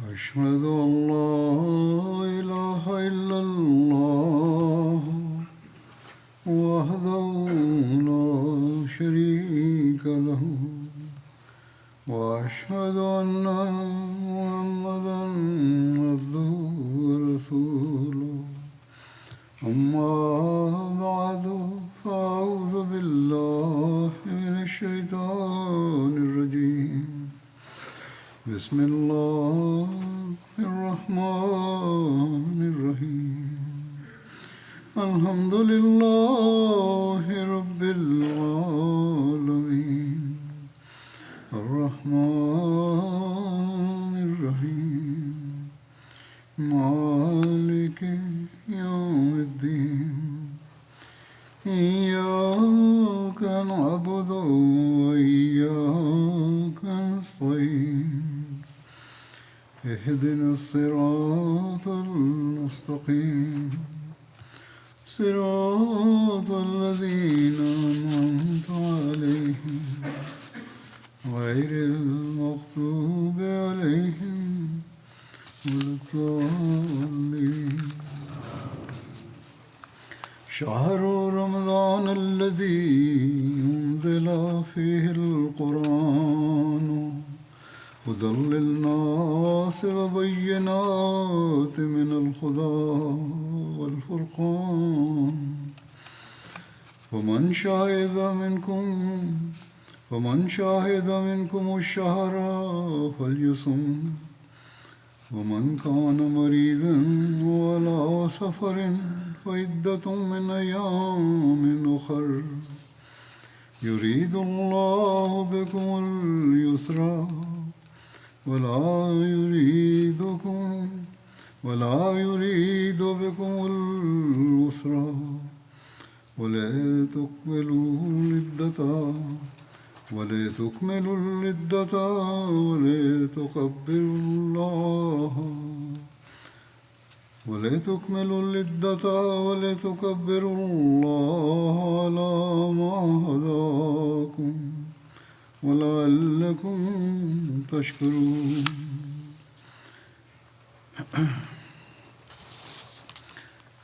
أشهد أن لا إله إلا الله وحده لا شريك له وأشهد أن محمدا عبده ورسوله أما بعد فأعوذ بالله من الشيطان الرجيم بسم الله الرحمن الرحيم الحمد لله رب العالمين الرحمن الرحيم مالك يوم الدين إياك نعبد وإياك نستعين اهدنا الصراط المستقيم صراط الذين أنعمت عليهم غير المغضوب عليهم ولا الضالين. شهر رمضان الذي أنزل فيه القرآن هدى للناس وبينات من الهدى والفرقان ومن شهد منكم الشهر فليصم ومن كان مريضا وعلى سفر فعدة من أيام أخر يريد الله بكم اليسر ولا يريد بكم العسر ولتكملوا العدة ولتكبروا الله على ما هداكم ولعلكم تشکرون.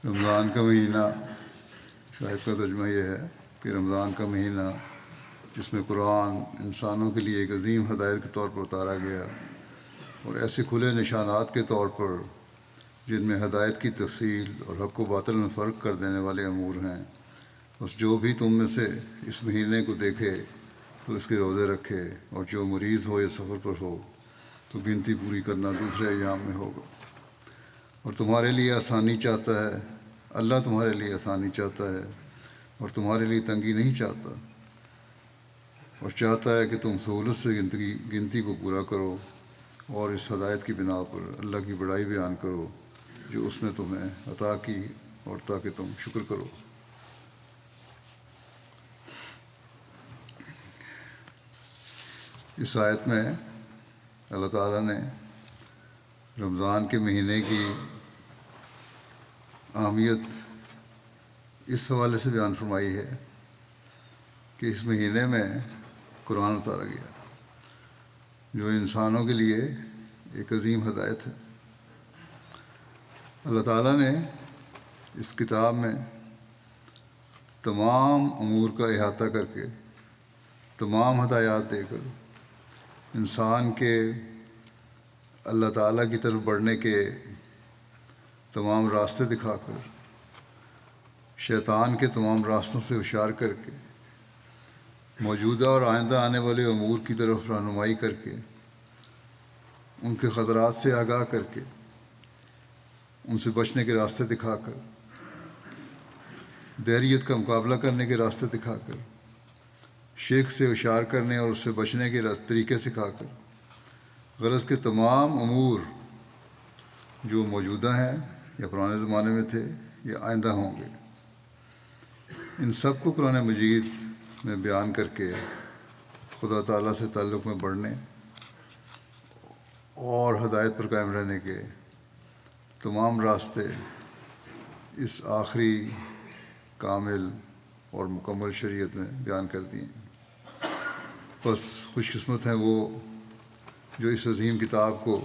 رمضان کا مہینہ، شاید کا ترجمہ یہ ہے کہ رمضان کا مہینہ جس میں قرآن انسانوں کے لیے ایک عظیم ہدایت کے طور پر اتارا گیا اور ایسے کھلے نشانات کے طور پر جن میں ہدایت کی تفصیل اور حق و باطل میں فرق کر دینے والے امور ہیں، بس جو بھی تم میں سے اس مہینے کو دیکھے تو اس کے روزے رکھے، اور جو مریض ہو یا سفر پر ہو تو گنتی پوری کرنا دوسرے ایام میں ہوگا. اور تمہارے لیے آسانی چاہتا ہے، اللہ تمہارے لیے آسانی چاہتا ہے اور تمہارے لیے تنگی نہیں چاہتا، اور چاہتا ہے کہ تم سہولت سے گنتی کو پورا کرو اور اس ہدایت کی بنا پر اللہ کی بڑائی بیان کرو جو اس نے تمہیں عطا کی، اور تاکہ تم شکر کرو. اس آیت میں اللہ تعالیٰ نے رمضان کے مہینے کی اہمیت اس حوالے سے بیان فرمائی ہے کہ اس مہینے میں قرآن اتارا گیا جو انسانوں کے لیے ایک عظیم ہدایت ہے. اللہ تعالیٰ نے اس کتاب میں تمام امور کا احاطہ کر کے، تمام ہدایات دے کر انسان کے اللہ تعالیٰ کی طرف بڑھنے کے تمام راستے دکھا کر، شیطان کے تمام راستوں سے ہوشیار کر کے، موجودہ اور آئندہ آنے والے امور کی طرف رہنمائی کر کے، ان کے خطرات سے آگاہ کر کے، ان سے بچنے کے راستے دکھا کر، دہریت کا مقابلہ کرنے کے راستے دکھا کر، شرک سے ہوشیار کرنے اور اس سے بچنے کے طریقے سکھا کر، غرض کے تمام امور جو موجودہ ہیں یا پرانے زمانے میں تھے یا آئندہ ہوں گے، ان سب کو قرآن مجید میں بیان کر کے خدا تعالیٰ سے تعلق میں بڑھنے اور ہدایت پر قائم رہنے کے تمام راستے اس آخری کامل اور مکمل شریعت میں بیان کر دی ہیں. بس خوش قسمت ہیں وہ جو اس عظیم کتاب کو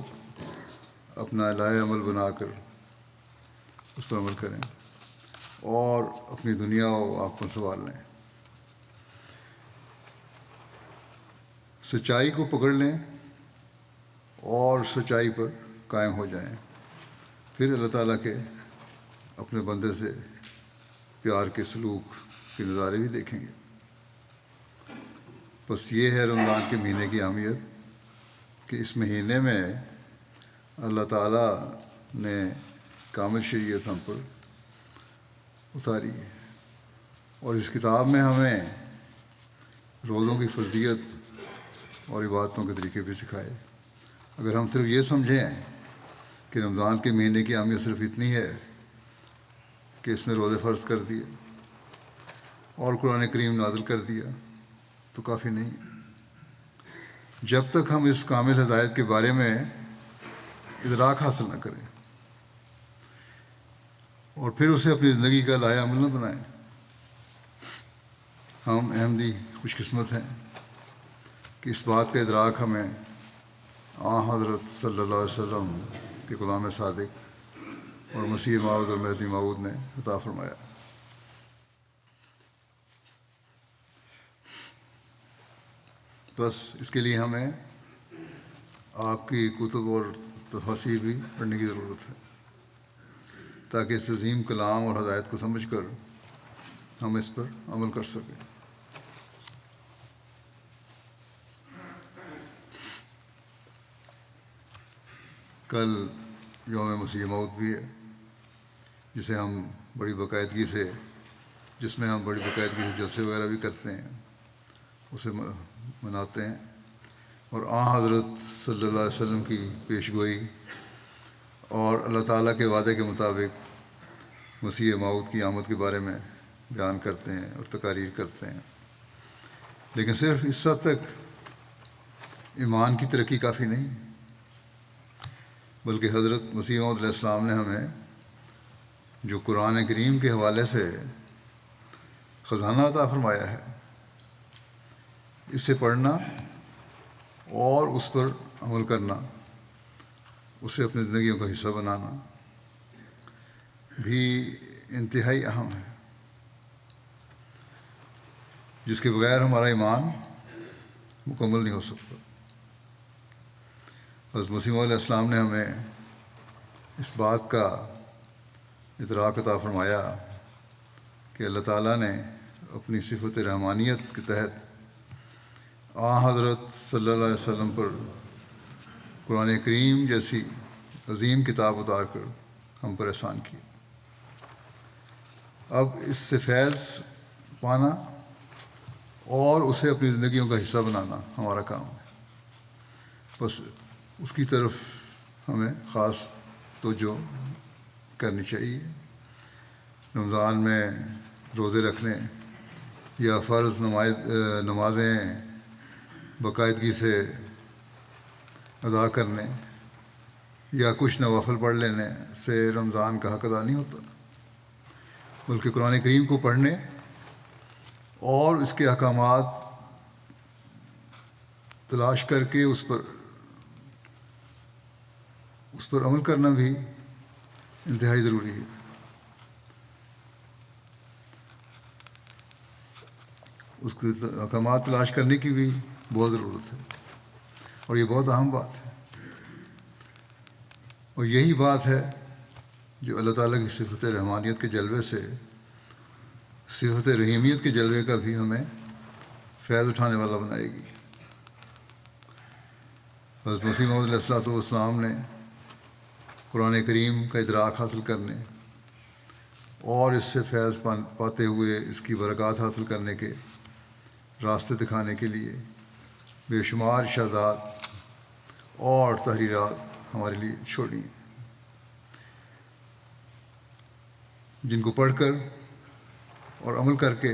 اپنا لائحہ عمل بنا کر اس پر عمل کریں اور اپنی دنیا و آنکھوں سنبھال لیں، سچائی کو پکڑ لیں اور سچائی پر قائم ہو جائیں، پھر اللہ تعالیٰ کے اپنے بندے سے پیار کے سلوک کے نظارے بھی دیکھیں گے۔ بس یہ ہے رمضان کے مہینے کی اہمیت کہ اس مہینے میں اللہ تعالیٰ نے کامل شریعت ہم پر اتاری ہے، اور اس کتاب میں ہمیں روزوں کی فرضیت اور عبادتوں کے طریقے بھی سکھائے۔ اگر ہم صرف یہ سمجھیں کہ رمضان کے مہینے کی اہمیت صرف اتنی ہے کہ اس میں روزے فرض کر دیے اور قرآن کریم نازل کر دیا تو کافی نہیں۔ جب تک ہم اس کامل ہدایت کے بارے میں ادراک حاصل نہ کریں اور پھر اسے اپنی زندگی کا لائحہ عمل نہ بنائیں، ہم احمدی خوش قسمت ہیں کہ اس بات کا ادراک ہمیں حضرت صلی اللہ علیہ وسلم کے غلام صادق اور مسیح موعود اور مہدی موعود نے عطا فرمایا۔ بس اس کے لیے ہمیں آپ کی کتب اور تفاسیر بھی پڑھنے کی ضرورت ہے تاکہ اس عظیم کلام اور ہدایت کو سمجھ کر ہم اس پر عمل کر سکیں۔ کل یوم مسیح موعود بھی ہے جس میں ہم بڑی باقاعدگی سے جلسے وغیرہ بھی کرتے ہیں، اسے مناتے ہیں، اور حضرت صلی اللہ علیہ وسلم کی پیش گوئی اور اللہ تعالیٰ کے وعدے کے مطابق مسیح موعود کی آمد کے بارے میں بیان کرتے ہیں اور تقاریر کرتے ہیں۔ لیکن صرف اس حد تک ایمان کی ترقی کافی نہیں، بلکہ حضرت مسیح موعود علیہ السلام نے ہمیں جو قرآن کریم کے حوالے سے خزانہ عطا فرمایا ہے، اسے پڑھنا اور اس پر عمل کرنا، اسے اپنی زندگیوں کا حصہ بنانا بھی انتہائی اہم ہے، جس کے بغیر ہمارا ایمان مکمل نہیں ہو سکتا۔ حضرت مسیح موعود علیہ السلام نے ہمیں اس بات کا ادراک عطا فرمایا کہ اللہ تعالیٰ نے اپنی صفت رحمانیت کے تحت حضرت صلی اللہ علیہ وسلم پر قرآن کریم جیسی عظیم کتاب اتار کر ہم پر احسان کیا۔ اب اس سے فیض پانا اور اسے اپنی زندگیوں کا حصہ بنانا ہمارا کام ہے، بس اس کی طرف ہمیں خاص توجہ کرنی چاہیے۔ رمضان میں روزے رکھنے یا فرض نمازیں باقاعدگی سے ادا کرنے یا کچھ نوافل پڑھ لینے سے رمضان کا حق ادا نہیں ہوتا، بلکہ قرآن کریم کو پڑھنے اور اس کے احکامات تلاش کر کے اس پر عمل کرنا بھی انتہائی ضروری ہے۔ اس کے احکامات تلاش کرنے کی بھی بہت ضرورت ہے، اور یہ بہت اہم بات ہے، اور یہی بات ہے جو اللہ تعالیٰ کی صفت رحمانیت کے جلوے سے صفت رحیمیت کے جلوے کا بھی ہمیں فیض اٹھانے والا بنائے گی۔ حضرت مسیح موعود علیہ الصلوۃ والسلام نے قرآن کریم کا ادراک حاصل کرنے اور اس سے فیض پاتے ہوئے اس کی برکات حاصل کرنے کے راستے دکھانے کے لیے بے شمار ارشادات اور تحریرات ہمارے لیے چھوڑی ہیں، جن کو پڑھ کر اور عمل کر کے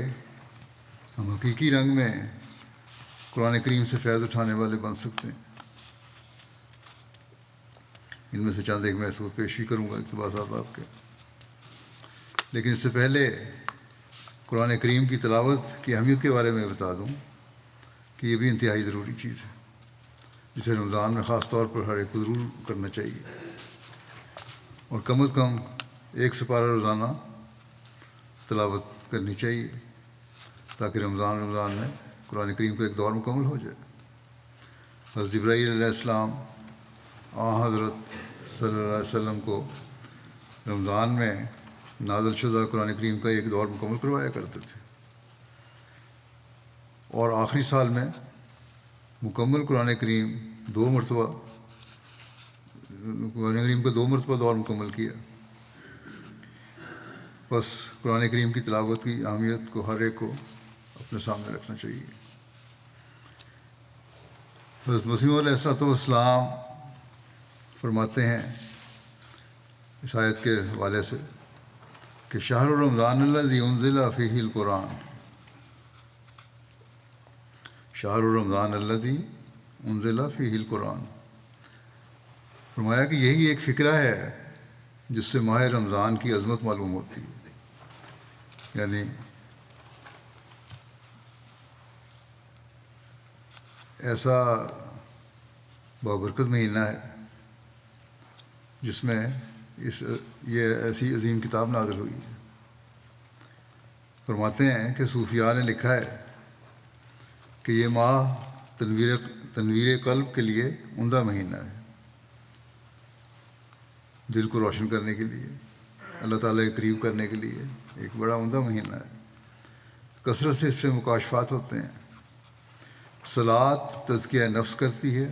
ہم حقیقی رنگ میں قرآن کریم سے فیض اٹھانے والے بن سکتے ہیں۔ ان میں سے چند ایک محسوس پیشی کروں گا اقتباسات آپ کے، لیکن اس سے پہلے قرآن کریم کی تلاوت کی اہمیت کے بارے میں بتا دوں کہ یہ بھی انتہائی ضروری چیز ہے جسے رمضان میں خاص طور پر ہر ایک کو ضرور کرنا چاہیے۔ اور کم از کم 1 سپارہ روزانہ تلاوت کرنی چاہیے تاکہ رمضان میں قرآن کریم کا ایک دور مکمل ہو جائے۔ حضرت جبرائیل علیہ السلام حضرت صلی اللہ علیہ وسلم کو رمضان میں نازل شدہ قرآن کریم کا ایک دور مکمل کروایا کرتے تھے، اور آخری سال میں مکمل قرآن کریم کا 2 مرتبہ دور مکمل کیا۔ بس قرآن کریم کی تلاوت کی اہمیت کو ہر ایک کو اپنے سامنے رکھنا چاہیے۔ حضرت مسیح علیہ السلام فرماتے ہیں اس آیت کے حوالے سے کہ شہر رمضان الذی انزل فیہ القرآن، شہر رمضان الذی انزل فیہ القرآن، فرمایا کہ یہی ایک فکرہ ہے جس سے ماہ رمضان کی عظمت معلوم ہوتی ہے، یعنی ایسا بابرکت مہینہ ہے جس میں یہ ایسی عظیم کتاب نازل ہوئی ہے۔ فرماتے ہیں کہ صوفیاء نے لکھا ہے کہ یہ ماہ تنویر قلب کے لیے عمدہ مہینہ ہے، دل کو روشن کرنے کے لیے، اللہ تعالیٰ کے قریب کرنے کے لیے ایک بڑا عمدہ مہینہ ہے۔ کثرت سے اس سے مکاشفات ہوتے ہیں۔ صلاۃ تزکیہ نفس کرتی ہے،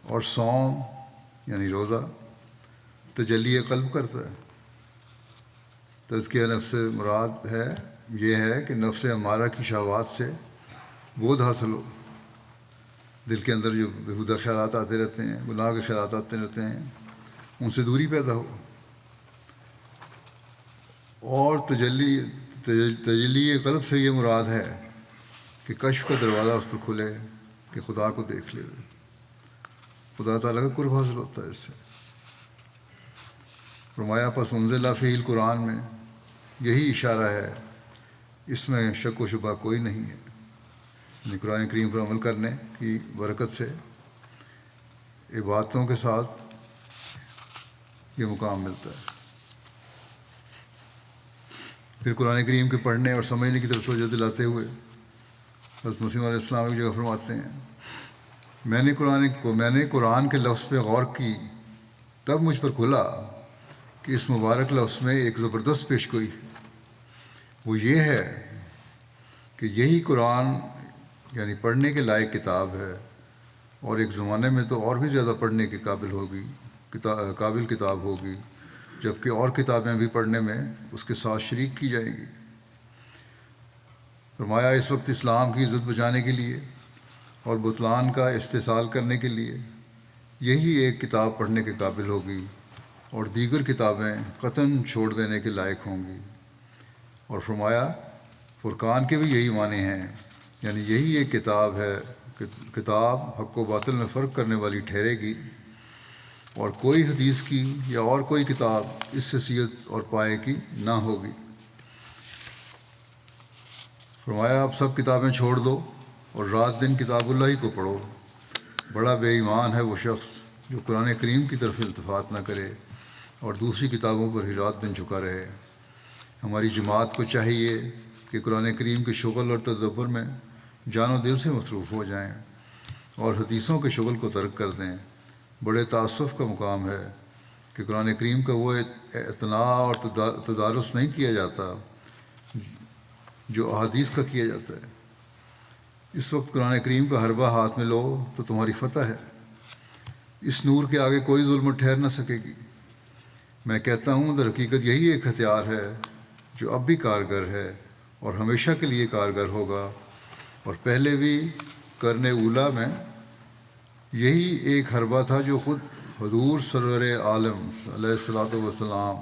اور صوم یعنی روزہ تجلی قلب کرتا ہے۔ تزکیہ نفس سے مراد یہ ہے کہ نفس امارہ کی شہوات سے بودھ حاصل ہو، دل کے اندر جو بےہودہ خیالات آتے رہتے ہیں، گناہ کے خیالات آتے رہتے ہیں، ان سے دوری پیدا ہو، اور تجلی قلب سے یہ مراد ہے کہ کشف کا دروازہ اس پر کھلے کہ خدا کو دیکھ لے، خدا تعالیٰ کا قرب حاصل ہوتا ہے اس سے۔ فرمایا پس انزل فیہ القرآن میں یہی اشارہ ہے، اس میں شک و شبہ کوئی نہیں ہے، یعنی قرآن کریم پر عمل کرنے کی برکت سے عبادتوں کے ساتھ یہ مقام ملتا ہے۔ پھر قرآن کریم کے پڑھنے اور سمجھنے کی طرف توجہ دلاتے ہوئے حضرت مسیح علیہ السلام ایک جگہ فرماتے ہیں، میں نے قرآن کے لفظ پہ غور کی، تب مجھ پر کھلا کہ اس مبارک لفظ میں ایک زبردست پیش گوئی ہے، وہ یہ ہے کہ یہی قرآن یعنی پڑھنے کے لائق کتاب ہے، اور ایک زمانے میں تو اور بھی زیادہ پڑھنے کے قابل کتاب ہوگی، جبکہ اور کتابیں بھی پڑھنے میں اس کے ساتھ شریک کی جائیں گی۔ فرمایا اس وقت اسلام کی عزت بچانے کے لیے اور بطلان کا استحصال کرنے کے لیے یہی ایک کتاب پڑھنے کے قابل ہوگی، اور دیگر کتابیں قطعاً چھوڑ دینے کے لائق ہوں گی۔ اور فرمایا فرقان کے بھی یہی معنی ہیں، یعنی یہی ایک کتاب ہے، کتاب حق و باطل میں فرق کرنے والی ٹھہرے گی، اور کوئی حدیث کی یا اور کوئی کتاب اس حیثیت اور پائے کی نہ ہوگی۔ فرمایا اب سب کتابیں چھوڑ دو اور رات دن کتاب اللہ ہی کو پڑھو۔ بڑا بے ایمان ہے وہ شخص جو قرآن کریم کی طرف التفات نہ کرے اور دوسری کتابوں پر ہی رات دن جھکا رہے۔ ہماری جماعت کو چاہیے کہ قرآن کریم کے شغل اور تدبر میں جان و دل سے مصروف ہو جائیں اور حدیثوں کے شغل کو ترک کر دیں۔ بڑے تأسف کا مقام ہے کہ قرآن کریم کا وہ اعتناء اور تدارس نہیں کیا جاتا جو احادیث کا کیا جاتا ہے۔ اس وقت قرآن کریم کا حربہ ہاتھ میں لو تو تمہاری فتح ہے، اس نور کے آگے کوئی ظلم ٹھہر نہ سکے گی۔ میں کہتا ہوں در حقیقت یہی ایک ہتھیار ہے جو اب بھی کارگر ہے اور ہمیشہ کے لیے کارگر ہوگا، اور پہلے بھی قرن اولیٰ میں یہی ایک حربہ تھا جو خود حضور سرور عالم علیہ الصلوۃ والسلام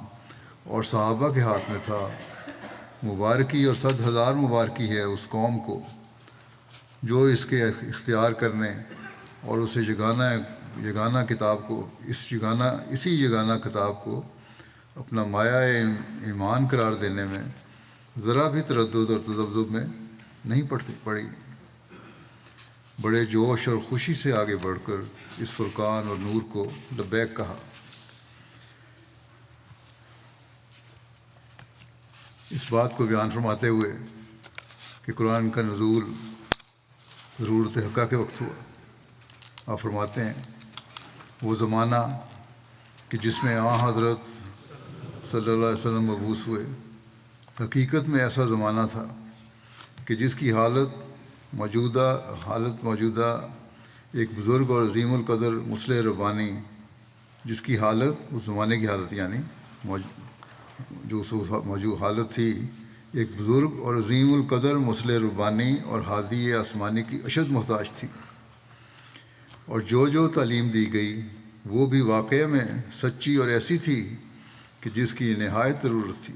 اور صحابہ کے ہاتھ میں تھا۔ مبارکی اور 100,000 مبارکی ہے اس قوم کو جو اس کے اختیار کرنے اور اسے یگانہ کتاب کو اسی یگانہ کتاب کو اپنا مایہ ایمان قرار دینے میں ذرا بھی تردد اور تذبذب میں نہیں پڑی، بڑے جوش اور خوشی سے آگے بڑھ کر اس فرقان اور نور کو لبیک کہا۔ اس بات کو بیان فرماتے ہوئے کہ قرآن کا نزول ضرورت حقہ کے وقت ہوا، آپ فرماتے ہیں وہ زمانہ کہ جس میں حضرت صلی اللہ علیہ وسلم مبعوث ہوئے حقیقت میں ایسا زمانہ تھا کہ جس کی حالت موجودہ ایک بزرگ اور عظیم القدر مصلح ربانی، جس کی حالت اس زمانے کی حالت یعنی جو موجود حالت تھی ایک بزرگ اور عظیم القدر مصلح ربانی اور ہادی آسمانی کی اشد محتاج تھی، اور جو تعلیم دی گئی وہ بھی واقعہ میں سچی اور ایسی تھی کہ جس کی نہایت ضرورت تھی،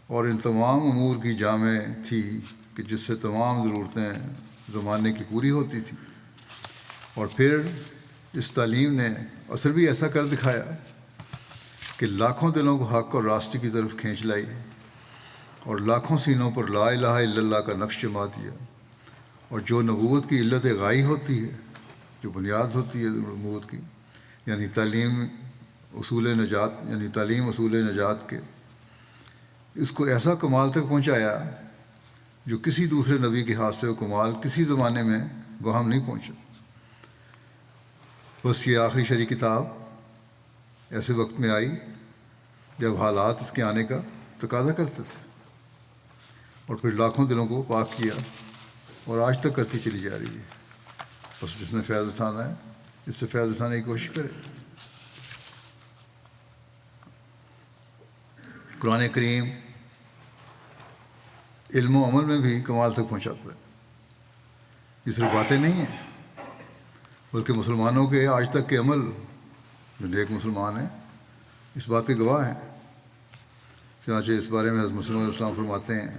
اور ان تمام امور کی جامع تھی کہ جس سے تمام ضرورتیں زمانے کی پوری ہوتی تھیں۔ اور پھر اس تعلیم نے اثر بھی ایسا کر دکھایا کہ لاکھوں دلوں کو حق اور راستے کی طرف کھینچ لائی، اور لاکھوں سینوں پر لا الہ الا اللہ کا نقش جما دیا، اور جو نبوت کی علت غائی ہوتی ہے، جو بنیاد ہوتی ہے نبوت کی، یعنی تعلیم اصول نجات کے، اس کو ایسا کمال تک پہنچایا جو کسی دوسرے نبی کے ہاتھ سے وہ کمال کسی زمانے میں وہم نہیں پہنچا۔ بس یہ آخری شرعی کتاب ایسے وقت میں آئی جب حالات اس کے آنے کا تقاضا کرتے تھے، اور پھر لاکھوں دلوں کو پاک کیا، اور آج تک کرتی چلی جا رہی ہے۔ بس جس نے فیض اٹھانا ہے اس سے فیض اٹھانے کی کوشش کرے۔ قرآن کریم علم و عمل میں بھی کمال تک پہنچاتا ہے، یہ صرف باتیں نہیں ہیں بلکہ مسلمانوں کے آج تک کے عمل، جو نیک مسلمان ہیں اس بات کے گواہ ہیں۔ چنانچہ اس بارے میں حضرت مسلم علیہ السلام فرماتے ہیں،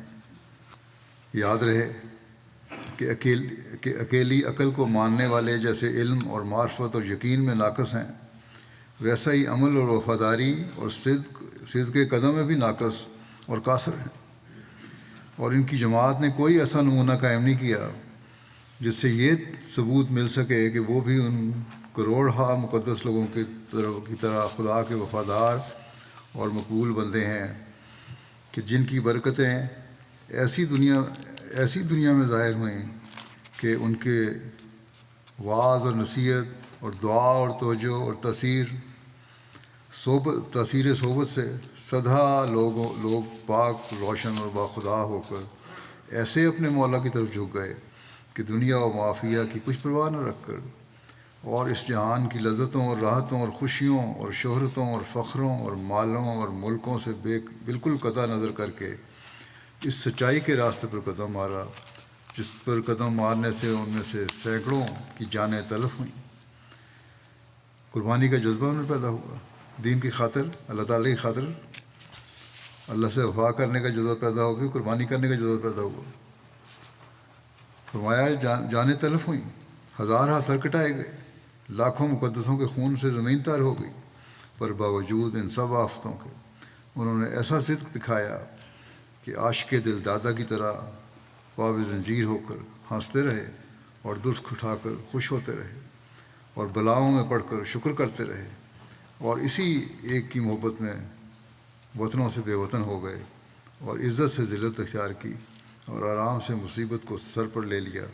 یاد رہے کہ اکیلی عقل کو ماننے والے جیسے علم اور معرفت اور یقین میں ناقص ہیں، ویسا ہی عمل اور وفاداری اور صدق کے قدم میں بھی ناقص اور قاصر ہیں، اور ان کی جماعت نے کوئی ایسا نمونہ قائم نہیں کیا جس سے یہ ثبوت مل سکے کہ وہ بھی ان کروڑہا مقدس لوگوں کی طرح خدا کے وفادار اور مقبول بندے ہیں کہ جن کی برکتیں ایسی دنیا میں ظاہر ہوئیں کہ ان کے وعظ اور نصیحت اور دعا اور توجہ اور تاثیر صحبت سے سدھا لوگ پاک روشن اور باخدا ہو کر ایسے اپنے مولا کی طرف جھک گئے کہ دنیا و معافیہ کی کچھ پرواہ نہ رکھ کر، اور اس جہان کی لذتوں اور راحتوں اور خوشیوں اور شہرتوں اور فخروں اور مالوں اور ملکوں سے بالکل قطع نظر کر کے اس سچائی کے راستے پر قدم مارا جس پر قدم مارنے سے ان میں سے سینکڑوں کی جانیں تلف ہوئیں۔ قربانی کا جذبہ ان میں پیدا ہوا، دین کی خاطر، اللہ تعالیٰ کی خاطر اللہ سے وفا کرنے کا جذبہ پیدا ہو گیا، قربانی کرنے کا جذبہ پیدا ہوا۔ فرمایا جانیں تلف ہوئیں، ہزارہ سر کٹائے گئے، لاکھوں مقدسوں کے خون سے زمین تار ہو گئی، پر باوجود ان سب آفتوں کے انہوں نے ایسا صدق دکھایا کہ عاشق دل دادا کی طرح پاب زنجیر ہو کر ہنستے رہے، اور درخت اٹھا کر خوش ہوتے رہے، اور بلاؤں میں پڑھ کر شکر کرتے رہے، اور اسی ایک کی محبت میں وطنوں سے بے وطن ہو گئے، اور عزت سے ذلت اختیار کی، اور آرام سے مصیبت کو سر پر لے لیا،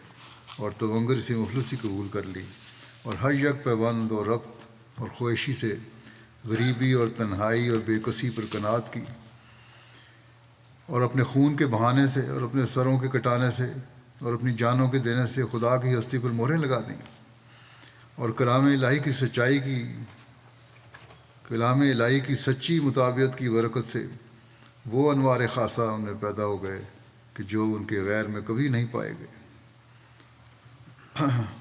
اور تونگر سے مفلسی قبول کر لی، اور ہر یک پیوند اور ربط اور خواہشی سے غریبی اور تنہائی اور بے کسی پر قناعت کی، اور اپنے خون کے بہانے سے اور اپنے سروں کے کٹانے سے اور اپنی جانوں کے دینے سے خدا کی ہستی پر مہریں لگا دیں، اور کلام الہی کی سچی مطابعت کی برکت سے وہ انوار خاصہ ان میں پیدا ہو گئے کہ جو ان کے غیر میں کبھی نہیں پائے گئے۔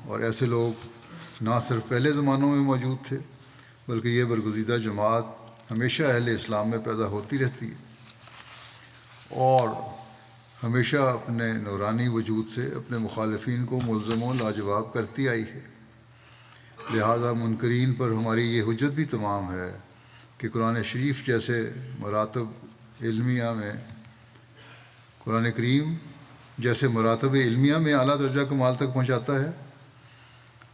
اور ایسے لوگ نہ صرف پہلے زمانوں میں موجود تھے بلکہ یہ برگزیدہ جماعت ہمیشہ اہل اسلام میں پیدا ہوتی رہتی ہے، اور ہمیشہ اپنے نورانی وجود سے اپنے مخالفین کو ملزم و لاجواب کرتی آئی ہے۔ لہذا منکرین پر ہماری یہ حجت بھی تمام ہے کہ قرآن شریف جیسے مراتب علمیہ میں قرآن کریم جیسے مراتب علمیہ میں اعلیٰ درجہ کمال تک پہنچاتا ہے،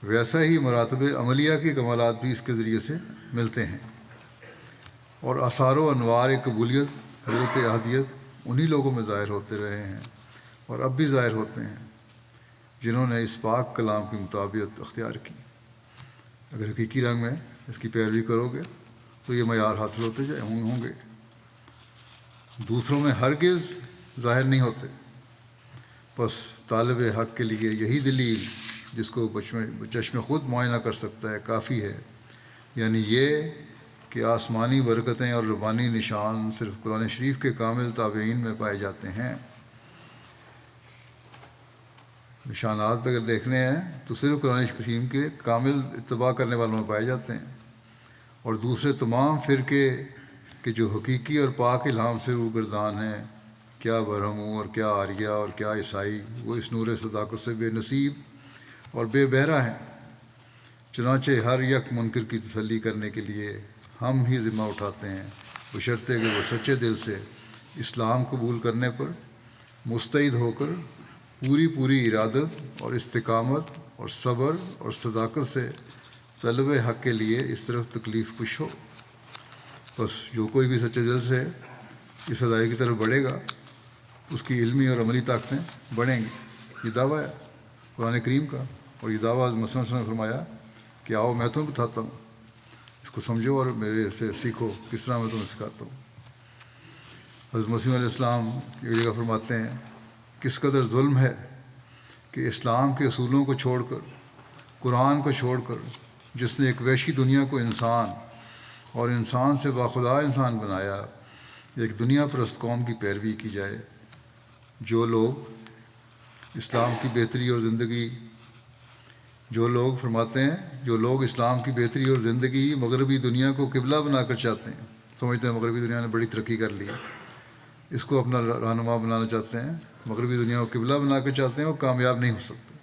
ویسا ہی مراتب عملیہ کے کمالات بھی اس کے ذریعے سے ملتے ہیں، اور آثار و انوار قبولیت حضرت احدیت انہی لوگوں میں ظاہر ہوتے رہے ہیں اور اب بھی ظاہر ہوتے ہیں جنہوں نے اس پاک کلام کی مطابقت اختیار کی۔ اگر حقیقی رنگ میں اس کی پیروی کرو گے تو یہ معیار حاصل ہوتے ہوں گے، دوسروں میں ہرگز ظاہر نہیں ہوتے۔ بس طالب حق کے لیے یہی دلیل جس کو چشم خود معائنہ کر سکتا ہے کافی ہے، یعنی یہ کہ آسمانی برکتیں اور ربانی نشان صرف قرآن شریف کے کامل تابعین میں پائے جاتے ہیں۔ نشانات اگر دیکھنے ہیں تو صرف قرآن شریف کے کامل اتباع کرنے والوں میں پائے جاتے ہیں، اور دوسرے تمام فرقے کہ جو حقیقی اور پاک الہام سے روگردان ہیں، کیا برہمو اور کیا آریہ اور کیا عیسائی، وہ اس نور صداقت سے بے نصیب اور بے بہرہ ہیں۔ چنانچہ ہر یک منکر کی تسلی کرنے کے لیے ہم ہی ذمہ اٹھاتے ہیں، بشرطے کہ وہ سچے دل سے اسلام قبول کرنے پر مستعد ہو کر پوری ارادت اور استقامت اور صبر اور صداقت سے طلب حق کے لیے اس طرف تکلیف کش ہو۔ بس جو کوئی بھی سچے دل سے اس ادائی کی طرف بڑھے گا اس کی علمی اور عملی طاقتیں بڑھیں گی۔ یہ دعویٰ ہے قرآن کریم کا، اور یہ دعویٰ حضرت مسیح نے فرمایا کہ آؤ میں تمہیں بتاتا ہوں، اس کو سمجھو اور میرے سے سیکھو کس طرح میں تمہیں سکھاتا ہوں۔ حضرت مسیح علیہ السلام ایک جگہ فرماتے ہیں کس قدر ظلم ہے کہ اسلام کے اصولوں کو چھوڑ کر، قرآن کو چھوڑ کر، جس نے ایک وحشی دنیا کو انسان اور انسان سے باخدا انسان بنایا، ایک دنیا پرست قوم کی پیروی کی جائے۔ جو لوگ اسلام کی بہتری اور زندگی جو لوگ اسلام کی بہتری اور زندگی مغربی دنیا کو قبلہ بنا کر چاہتے ہیں، سمجھتے ہیں مغربی دنیا نے بڑی ترقی کر لی، اس کو اپنا رہنما بنانا چاہتے ہیں، مغربی دنیا کو قبلہ بنا کر چاہتے ہیں، وہ کامیاب نہیں ہو سکتے۔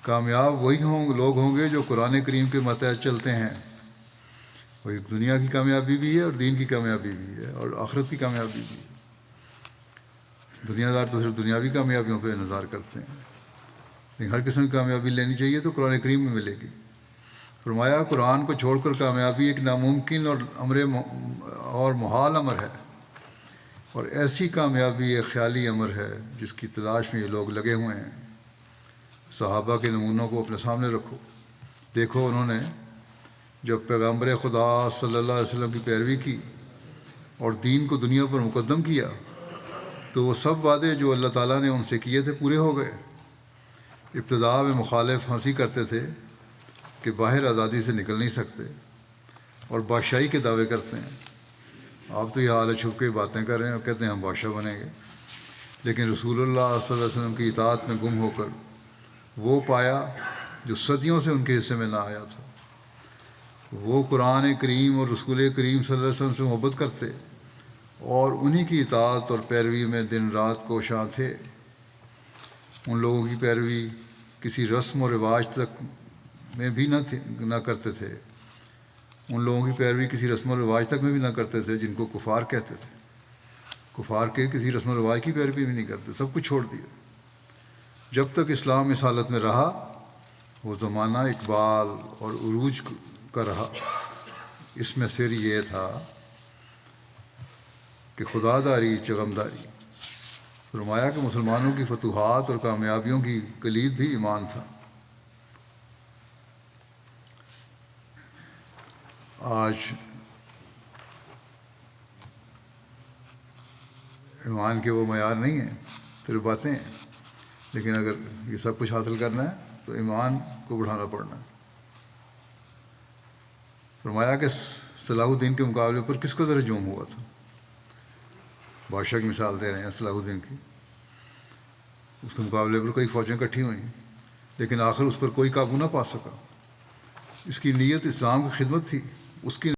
کامیاب وہی لوگ ہوں گے جو قرآن کریم کے ماتحت چلتے ہیں، اور ایک دنیا کی کامیابی بھی ہے اور دین کی کامیابی بھی ہے اور آخرت کی کامیابی بھی ہے۔ دنیا دار تو صرف دنیاوی کامیابیوں پہ انتظار کرتے ہیں، لیکن ہر قسم کی کامیابی لینی چاہیے تو قرآن کریم میں ملے گی۔ فرمایا قرآن کو چھوڑ کر کامیابی ایک ناممکن اور محال امر ہے، اور ایسی کامیابی ایک خیالی امر ہے جس کی تلاش میں یہ لوگ لگے ہوئے ہیں۔ صحابہ کے نمونوں کو اپنے سامنے رکھو، دیکھو انہوں نے جب پیغمبر خدا صلی اللہ علیہ وسلم کی پیروی کی اور دین کو دنیا پر مقدم کیا تو وہ سب وعدے جو اللہ تعالیٰ نے ان سے کیے تھے پورے ہو گئے۔ ابتدا میں مخالف ہنسی کرتے تھے کہ باہر آزادی سے نکل نہیں سکتے اور بادشاہی کے دعوے کرتے ہیں، آپ تو یہ حال چھپ کے باتیں کر رہے ہیں اور کہتے ہیں ہم بادشاہ بنیں گے، لیکن رسول اللہ صلی اللہ علیہ وسلم کی اطاعت میں گم ہو کر وہ پایا جو صدیوں سے ان کے حصے میں نہ آیا تھا۔ وہ قرآن کریم اور رسول کریم صلی اللہ علیہ وسلم سے محبت کرتے اور انہی کی اطاعت اور پیروی میں دن رات کوشاں تھے۔ ان لوگوں کی پیروی کسی رسم و رواج تک میں بھی نہ کرتے تھے، ان لوگوں کی پیروی کسی رسم و رواج تک میں بھی نہ کرتے تھے جن کو کفار کہتے تھے۔ کفار کے کسی رسم و رواج کی پیروی بھی نہیں کرتے، سب کچھ چھوڑ دیا۔ جب تک اسلام اس حالت میں رہا وہ زمانہ اقبال اور عروج کا رہا۔ اس میں سر یہ تھا کہ خدا داری چغمداری۔ فرمایا کہ مسلمانوں کی فتوحات اور کامیابیوں کی کلید بھی ایمان تھا۔ آج ایمان کے وہ معیار نہیں ہیں، صرف باتیں ہیں، لیکن اگر یہ سب کچھ حاصل کرنا ہے تو ایمان کو بڑھانا پڑنا ہے۔ فرمایا کہ صلاح الدین کے مقابلے پر کس قدر ہجوم ہوا تھا۔ بادشاہ کی مثال دے رہے ہیں صلاح الدین کی، اس کے مقابلے پر کئی فوجیں اکٹھی ہوئیں لیکن آخر اس پر کوئی قابو نہ پا سکا۔ اس کی نیت اسلام کی خدمت تھی، اس کی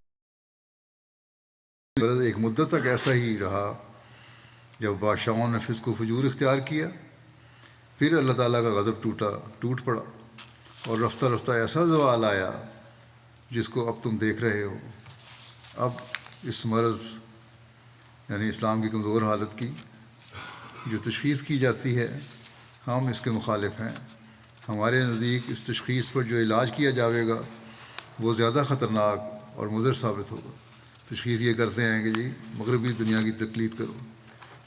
غرض ایک مدت تک ایسا ہی رہا۔ جب بادشاہوں نے فسق و فجور اختیار کیا پھر اللہ تعالیٰ کا غضب ٹوٹ پڑا اور رفتہ رفتہ ایسا زوال آیا جس کو اب تم دیکھ رہے ہو۔ اب اس مرض یعنی اسلام کی کمزور حالت کی جو تشخیص کی جاتی ہے ہم اس کے مخالف ہیں۔ ہمارے نزدیک اس تشخیص پر جو علاج کیا جاوے گا وہ زیادہ خطرناک اور مضر ثابت ہوگا۔ تشخیص یہ کرتے ہیں کہ جی مغربی دنیا کی تقلید کرو،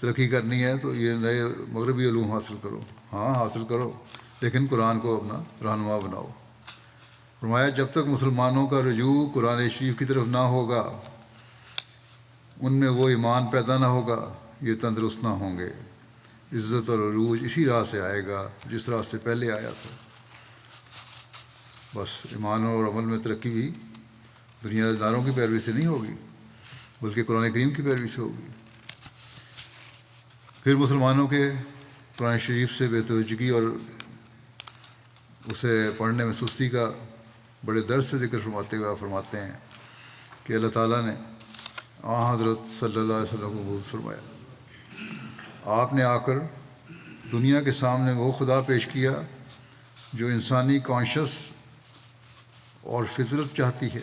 ترقی کرنی ہے تو یہ نئے مغربی علوم حاصل کرو. ہاں حاصل کرو، لیکن قرآن کو اپنا رہنما بناؤ. فرمایا جب تک مسلمانوں کا رجوع قرآن شریف کی طرف نہ ہوگا، ان میں وہ ایمان پیدا نہ ہوگا، یہ تندرست نہ ہوں گے. عزت اور عروج اسی راہ سے آئے گا جس راہ سے پہلے آیا تھا. بس ایمان اور عمل میں ترقی بھی دنیا داروں کی پیروی سے نہیں ہوگی، بلکہ قرآن کریم کی پیروی سے ہوگی. پھر مسلمانوں کے قرآن شریف سے بے توجہی اور اسے پڑھنے میں سستی کا بڑے درد سے ذکر فرماتے ہوئے فرماتے ہیں کہ اللہ تعالیٰ نے حضرت صلی اللہ علیہ وسلم کو مبعوث فرمایا. آپ نے آ کر دنیا کے سامنے وہ خدا پیش کیا جو انسانی کانشس اور فطرت چاہتی ہے،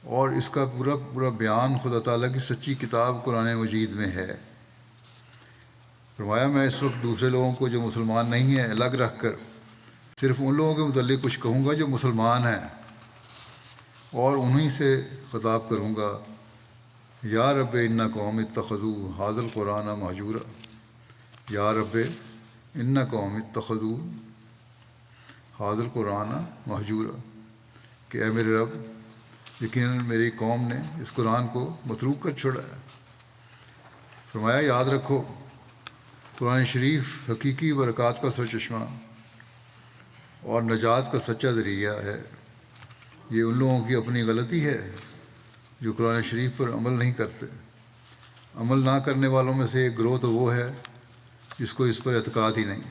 اور اس کا پورا پورا بیان خدا تعالیٰ کی سچی کتاب قرآن مجید میں ہے. فرمایا میں اس وقت دوسرے لوگوں کو جو مسلمان نہیں ہیں الگ رکھ کر صرف ان لوگوں کے متعلق کچھ کہوں گا جو مسلمان ہیں، اور انہی سے خطاب کروں گا. یا رب ان قوم اتخذوا ھذا القرآن مہجورا. یا رب ان قوم اتخذوا ھذا القرآن مہجورا، کہ اے میرے رب یقیناً میری قوم نے اس قرآن کو متروک کر چھوڑا ہے. فرمایا یاد رکھو قرآن شریف حقیقی برکات کا سرچشمہ اور نجات کا سچا ذریعہ ہے. یہ ان لوگوں کی اپنی غلطی ہے جو قرآن شریف پر عمل نہیں کرتے. عمل نہ کرنے والوں میں سے ایک گروہ تو وہ ہے جس کو اس پر اعتقاد ہی نہیں،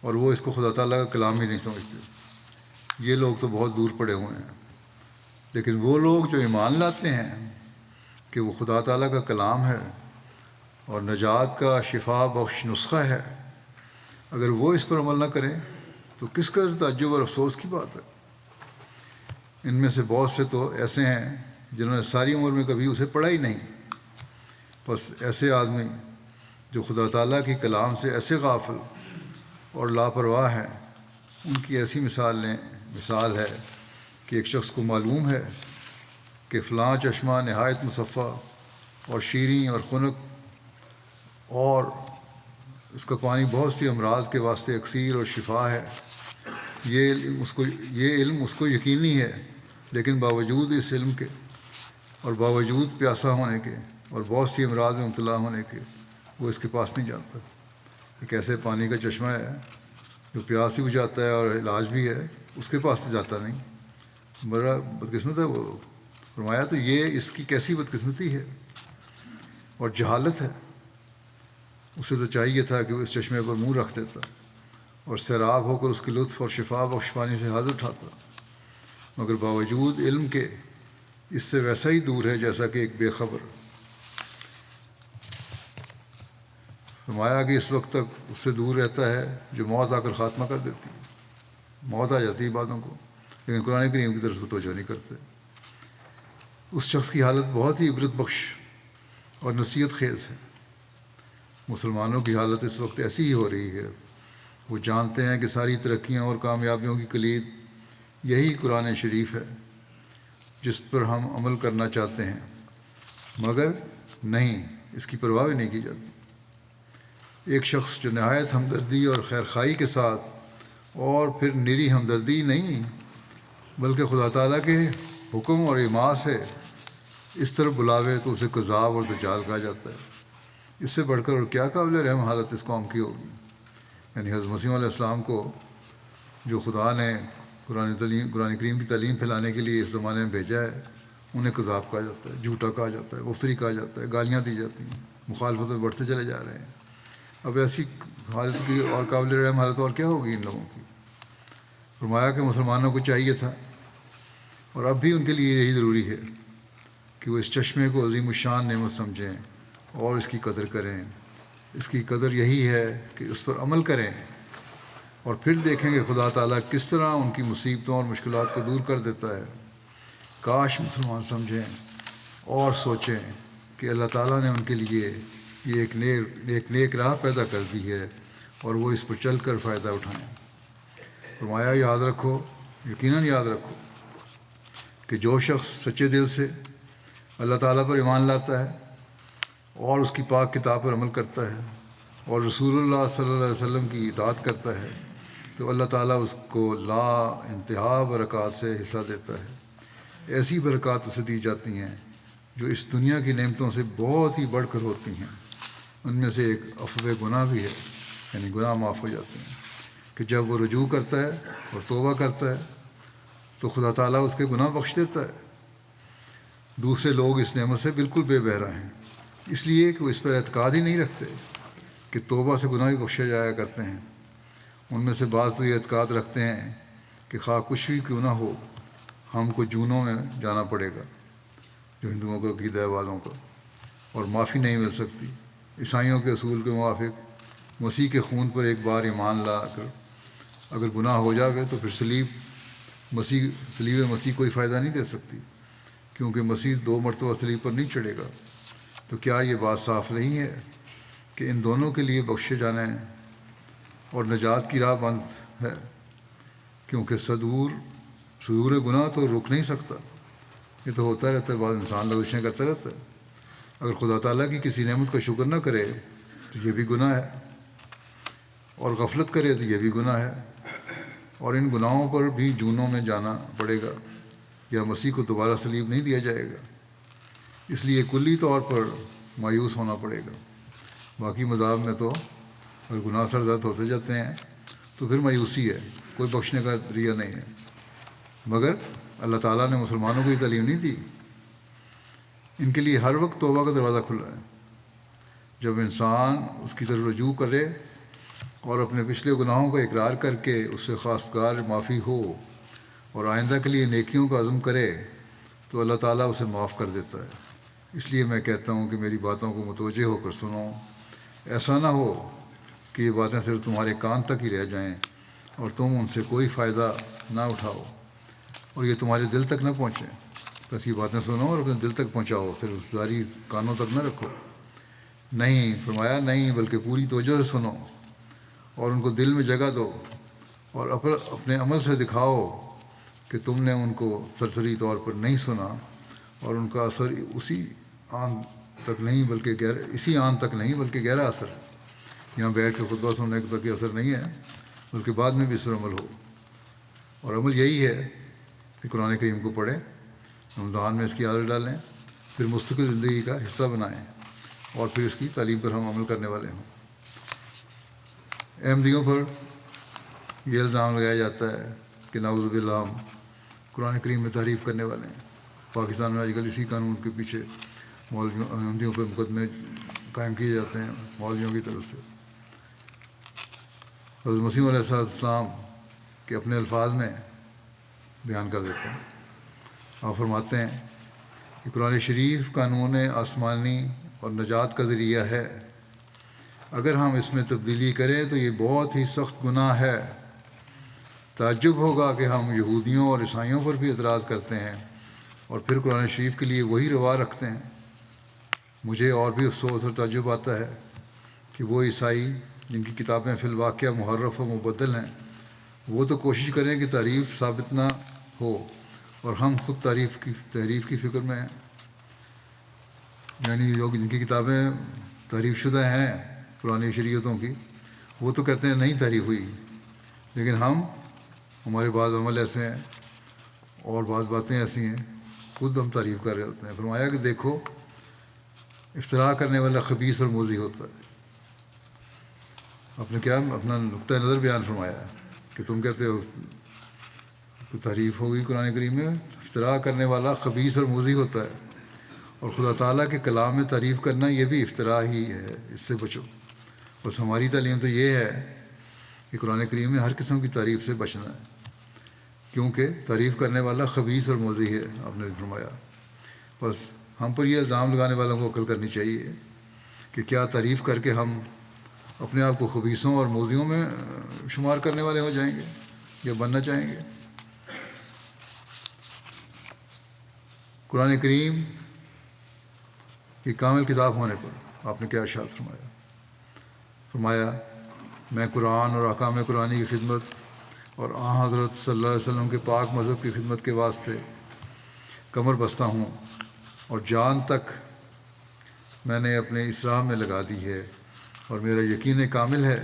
اور وہ اس کو خدا تعالیٰ کا کلام ہی نہیں سمجھتے. یہ لوگ تو بہت دور پڑے ہوئے ہیں. لیکن وہ لوگ جو ایمان لاتے ہیں کہ وہ خدا تعالیٰ کا کلام ہے اور نجات کا شفا بخش نسخہ ہے، اگر وہ اس پر عمل نہ کریں تو کس قدر تعجب اور افسوس کی بات ہے. ان میں سے بہت سے تو ایسے ہیں جنہوں نے ساری عمر میں کبھی اسے پڑھا ہی نہیں. بس ایسے آدمی جو خدا تعالیٰ کی کلام سے ایسے غافل اور لاپرواہ ہیں، ان کی ایسی مثال ہے کہ ایک شخص کو معلوم ہے کہ فلاں چشمہ نہایت مصفہ اور شیریں اور خنک، اور اس کا پانی بہت سی امراض کے واسطے اکسیر اور شفا ہے. یہ علم اس کو یقینی ہے، لیکن باوجود اس علم کے اور باوجود پیاسا ہونے کے اور بہت سی امراض میں مبتلا ہونے کے وہ اس کے پاس نہیں جاتا. ایک ایسے پانی کا چشمہ ہے جو پیاس بھی بجھاتا ہے اور علاج بھی ہے، اس کے پاس سے جاتا نہیں. بڑا بدقسمت ہے وہ. فرمایا تو یہ اس کی کیسی بدقسمتی ہے اور جہالت ہے. اسے تو چاہیے تھا کہ وہ اس چشمے پر منہ رکھ دیتا اور سیراب ہو کر اس کے لطف اور شفا بخش پانی سے ہاتھ اٹھاتا، مگر باوجود علم کے اس سے ویسا ہی دور ہے جیسا کہ ایک بے خبر. فرمایا کہ اس وقت تک اس سے دور رہتا ہے جو موت آ کر خاتمہ کر دیتی ہے. موت آ جاتی ہے باتوں کو، لیکن قرآن کریم کی طرف توجہ نہیں کرتے. اس شخص کی حالت بہت ہی عبرت بخش اور نصیحت خیز ہے. مسلمانوں کی حالت اس وقت ایسی ہی ہو رہی ہے. وہ جانتے ہیں کہ ساری ترقیوں اور کامیابیوں کی کلید یہی قرآن شریف ہے جس پر ہم عمل کرنا چاہتے ہیں، مگر نہیں، اس کی پرواہ بھی نہیں کی جاتی. ایک شخص جو نہایت ہمدردی اور خیرخواہی کے ساتھ، اور پھر نری ہمدردی نہیں بلکہ خدا تعالیٰ کے حکم اور ایما سے اس طرف بلاوے تو اسے کذاب اور دجال کہا جاتا ہے. اس سے بڑھ کر اور کیا قابل رحم حالت اس قوم کی ہوگی. یعنی حضرت مسیح علیہ السلام کو جو خدا نے قرآن کریم کی تعلیم پھیلانے کے لیے اس زمانے میں بھیجا ہے، انہیں کذاب کہا جاتا ہے، جھوٹا کہا جاتا ہے، مفتری کہا جاتا ہے، گالیاں دی جاتی ہیں، مخالفت میں بڑھتے چلے جا رہے ہیں. اب ایسی حالت کی اور قابل رحم حالت اور کیا ہوگی ان لوگوں کی. فرمایا کہ مسلمانوں کو چاہیے تھا، اور اب بھی ان کے لیے یہی ضروری ہے کہ وہ اس چشمے کو عظیم الشان نعمت سمجھیں اور اس کی قدر کریں. اس کی قدر یہی ہے کہ اس پر عمل کریں، اور پھر دیکھیں کہ خدا تعالیٰ کس طرح ان کی مصیبتوں اور مشکلات کو دور کر دیتا ہے. کاش مسلمان سمجھیں اور سوچیں کہ اللہ تعالیٰ نے ان کے لیے یہ ایک نیک راہ پیدا کر دی ہے، اور وہ اس پر چل کر فائدہ اٹھائیں. فرمایا یاد رکھو، یقیناً یاد رکھو کہ جو شخص سچے دل سے اللہ تعالیٰ پر ایمان لاتا ہے اور اس کی پاک کتاب پر عمل کرتا ہے اور رسول اللہ صلی اللہ علیہ وسلم کی اطاعت کرتا ہے تو اللہ تعالیٰ اس کو لا انتہا برکات سے حصہ دیتا ہے۔ ایسی برکات اسے دی جاتی ہیں جو اس دنیا کی نعمتوں سے بہت ہی بڑھ کر ہوتی ہیں۔ ان میں سے ایک عفو گناہ بھی ہے، یعنی گناہ معاف ہو جاتے ہیں کہ جب وہ رجوع کرتا ہے اور توبہ کرتا ہے تو خدا تعالیٰ اس کے گناہ بخش دیتا ہے۔ دوسرے لوگ اس نعمت سے بالکل بے بہرا ہیں، اس لیے کہ وہ اس پر اعتقاد ہی نہیں رکھتے کہ توبہ سے گناہ بھی بخشے جایا کرتے ہیں۔ ان میں سے بعض تو یہ اعتقاد رکھتے ہیں کہ خواہ کچھ بھی کیوں نہ ہو ہم کو جونوں میں جانا پڑے گا، جو ہندوؤں کا عقیدہ ہے والوں کا، اور معافی نہیں مل سکتی۔ عیسائیوں کے اصول کے موافق مسیح کے خون پر ایک بار ایمان لا کر اگر گناہ ہو جاوے تو پھر صلیب مسیح کوئی فائدہ نہیں دے سکتی، کیونکہ مسیح 2 مرتبہ صلیب پر نہیں چڑھے گا۔ تو کیا یہ بات صاف نہیں ہے کہ ان دونوں کے لیے بخشے جانے اور نجات کی راہ بند ہے، کیونکہ صدور گناہ تو رک نہیں سکتا، یہ تو ہوتا رہتا ہے، بعض انسان لغزشیں کرتا رہتا ہے۔ اگر خدا تعالیٰ کی کسی نعمت کا شکر نہ کرے تو یہ بھی گناہ ہے، اور غفلت کرے تو یہ بھی گناہ ہے، اور ان گناہوں پر بھی جونوں میں جانا پڑے گا یا مسیح کو دوبارہ صلیب نہیں دیا جائے گا۔ اس لیے کلی طور پر مایوس ہونا پڑے گا۔ باقی مذاہب میں تو اگر گناہ سرزد ہوتے جاتے ہیں تو پھر مایوسی ہے، کوئی بخشنے کا ذریعہ نہیں ہے۔ مگر اللہ تعالیٰ نے مسلمانوں کو یہ تعلیم نہیں دی، ان کے لیے ہر وقت توبہ کا دروازہ کھلا ہے۔ جب انسان اس کی طرف رجوع کرے اور اپنے پچھلے گناہوں کا اقرار کر کے اس سے خواستگار معافی ہو اور آئندہ کے لیے نیکیوں کا عزم کرے تو اللہ تعالیٰ اسے معاف کر دیتا ہے۔ اس لیے میں کہتا ہوں کہ میری باتوں کو متوجہ ہو کر سنو، ایسا نہ ہو کہ یہ باتیں صرف تمہارے کان تک ہی رہ جائیں اور تم ان سے کوئی فائدہ نہ اٹھاؤ اور یہ تمہارے دل تک نہ پہنچیں۔ بس یہ باتیں سنو اور اپنے دل تک پہنچاؤ، صرف ساری کانوں تک نہ رکھو۔ نہیں، فرمایا نہیں، بلکہ پوری توجہ سے سنو اور ان کو دل میں جگہ دو اور اپنے عمل سے دکھاؤ کہ تم نے ان کو سرسری طور پر نہیں سنا اور ان کا اثر اسی آن تک نہیں بلکہ گہرا اثر ہے۔ یہاں بیٹھ کے خطبہ سننے تک یہ اثر نہیں ہے، بلکہ بعد میں بھی اس پر عمل ہو، اور عمل یہی ہے کہ قرآن کریم کو پڑھیں، رمضان میں اس کی عادت ڈالیں، پھر مستقل زندگی کا حصہ بنائیں اور پھر اس کی تعلیم پر ہم عمل کرنے والے ہوں۔ احمدیوں پر یہ الزام لگایا جاتا ہے کہ نعوذ باللہ ہم قرآن کریم میں تحریف کرنے والے ہیں۔ پاکستان میں آج کل اسی قانون کے پیچھے احمدیوں پر مقدمے قائم کیے جاتے ہیں مولویوں کی طرف سے۔ حضرت مسیح علیہ السلام کے اپنے الفاظ میں بیان کر دیتے ہیں۔ آپ فرماتے ہیں کہ قرآن شریف قانون آسمانی اور نجات کا ذریعہ ہے، اگر ہم اس میں تبدیلی کریں تو یہ بہت ہی سخت گناہ ہے۔ تعجب ہوگا کہ ہم یہودیوں اور عیسائیوں پر بھی اعتراض کرتے ہیں اور پھر قرآن شریف کے لیے وہی روا رکھتے ہیں۔ مجھے اور بھی افسوس اور تعجب آتا ہے کہ وہ عیسائی جن کی کتابیں فی الواقعہ محرف و مبدل ہیں، وہ تو کوشش کریں کہ تعریف ثابت نہ ہو، اور ہم خود تحریف کی فکر میں ہیں۔ یعنی لوگ جن کی کتابیں تحریف شدہ ہیں پرانی شریعتوں کی، وہ تو کہتے ہیں نہیں تحریف ہوئی، لیکن ہمارے بعض عمل ایسے ہیں اور بعض باتیں ایسی ہیں خود ہم تعریف کر رہے ہوتے ہیں۔ فرمایا کہ دیکھو، افتراء کرنے والا خبیث اور موذی ہوتا ہے۔ آپ نے کیا اپنا نقطۂ نظر بیان فرمایا کہ تم کہتے ہو تعریف ہوگی قرآن کریم میں، افتراء کرنے والا خبیث اور موذی ہوتا ہے، اور خدا تعالیٰ کے کلام میں تعریف کرنا یہ بھی افتراء ہی ہے، اس سے بچو۔ بس ہماری تعلیم تو یہ ہے کہ قرآن کریم میں ہر قسم کی تعریف سے بچنا ہے، کیونکہ تعریف کرنے والا خبیث اور موذی ہے، آپ نے فرمایا۔ بس ہم پر یہ الزام لگانے والوں کو عقل کرنی چاہیے کہ کیا تعریف کر کے ہم اپنے آپ کو خبیثوں اور موذیوں میں شمار کرنے والے ہو جائیں گے یا بننا چاہیں گے؟ قرآن کریم کی کامل کتاب ہونے پر آپ نے کیا ارشاد فرمایا میں قرآن اور احکام قرآنی کی خدمت اور حضرت صلی اللہ علیہ وسلم کے پاک مذہب کی خدمت کے واسطے کمر بستہ ہوں اور جان تک میں نے اپنے اس راہ میں لگا دی ہے، اور میرا یقین کامل ہے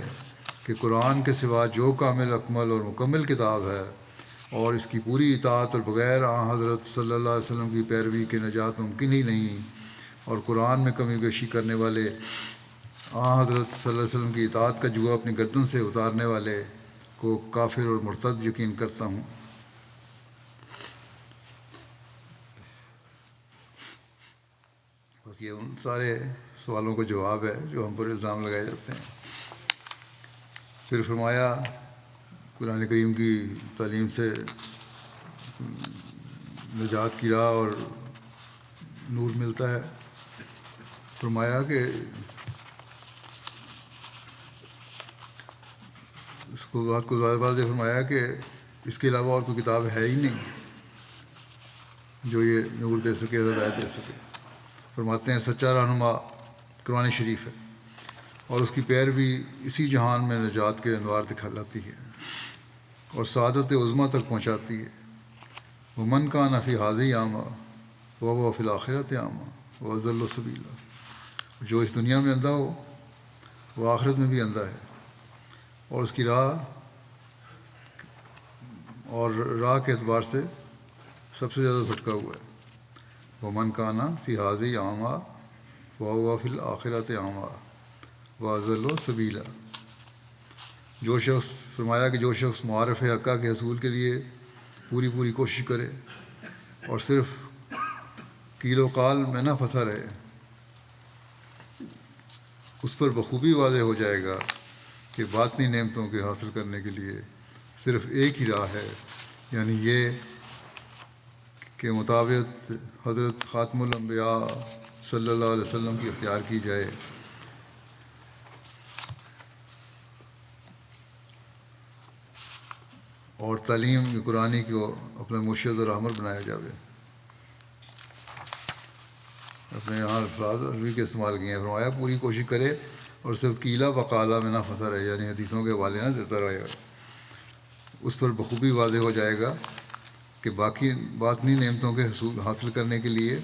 کہ قرآن کے سوا جو کامل، اکمل اور مکمل کتاب ہے اور اس کی پوری اطاعت اور بغیر حضرت صلی اللہ علیہ وسلم کی پیروی کے نجات ممکن ہی نہیں، اور قرآن میں کمی بیشی کرنے والے حضرت صلی اللہ علیہ وسلم کی اطاعت کا جوا اپنی گردن سے اتارنے والے کو کافر اور مرتد یقین کرتا ہوں۔ بس یہ ان سارے سوالوں کا جواب ہے جو ہم پر الزام لگائے جاتے ہیں۔ پھر فرمایا قرآن کریم کی تعلیم سے نجات کی راہ اور نور ملتا ہے۔ فرمایا کہ اس کو بات کو زیادہ واضح فرمایا کہ اس کے علاوہ اور کوئی کتاب ہے ہی نہیں جو یہ نور دے سکے، ہدایت دے سکے۔ فرماتے ہیں سچا رہنما قرآن شریف ہے، اور اس کی پیروی اسی جہان میں نجات کے انوار دکھلاتی ہے اور سعادت عظمیٰ تک پہنچاتی ہے۔ ومن کان فی ھذہ اعمیٰ وہو فی الآخرۃ اعمیٰ واضل سبیلا، جو اس دنیا میں اندھا ہو وہ آخرت میں بھی اندھا ہے، اور اس کی راہ کے اعتبار سے سب سے زیادہ بھٹکا ہوا ہے۔ ومن کان فی ھذہ اعمیٰ وہو فی الآخرۃ اعمیٰ واضل سبیلا، جو شخص فرمایا کہ جو شخص معارف حقہ کے حصول کے لیے پوری کوشش کرے اور صرف قیل و قال میں نہ پھنسا رہے، اس پر بخوبی واضح ہو جائے گا کہ باطنی نعمتوں کے حاصل کرنے کے لیے صرف ایک ہی راہ ہے، یعنی یہ کہ مطابق حضرت خاتم الانبیاء صلی اللہ علیہ وسلم کی اختیار کی جائے، اور تعلیم قرآنی کو اپنا مرشد اور رہبر بنایا جاوے۔ اپنے یہاں الفاظ عربی کے استعمال کیے ہیں، فرمایا پوری کوشش کرے اور صرف قیلا وقالا میں نہ پھنسا رہے، یعنی حدیثوں کے حوالے نہ دیتا رہے گا۔ اس پر بخوبی واضح ہو جائے گا کہ باقی باطنی نعمتوں کے حاصل کرنے کے لیے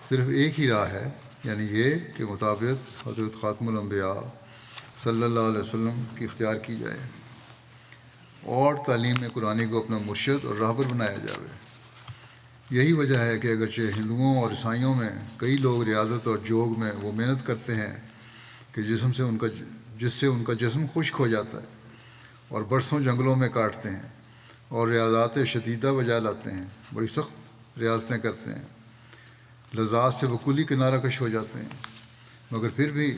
صرف ایک ہی راہ ہے، یعنی یہ کہ مطابق حضرت خاتم الانبیاء صلی اللہ علیہ وسلم کی اختیار کی جائے اور تعلیم قرآنی کو اپنا مرشد اور راہبر بنایا جاوے۔ یہی وجہ ہے کہ اگرچہ ہندوؤں اور عیسائیوں میں کئی لوگ ریاضت اور جوگ میں وہ محنت کرتے ہیں کہ جس سے ان کا جسم خشک ہو جاتا ہے، اور برسوں جنگلوں میں کاٹتے ہیں اور ریاضات شدیدہ بجا لاتے ہیں، بڑی سخت ریاضتیں کرتے ہیں، لذات سے وہ کلی کنارہ کش ہو جاتے ہیں، مگر پھر بھی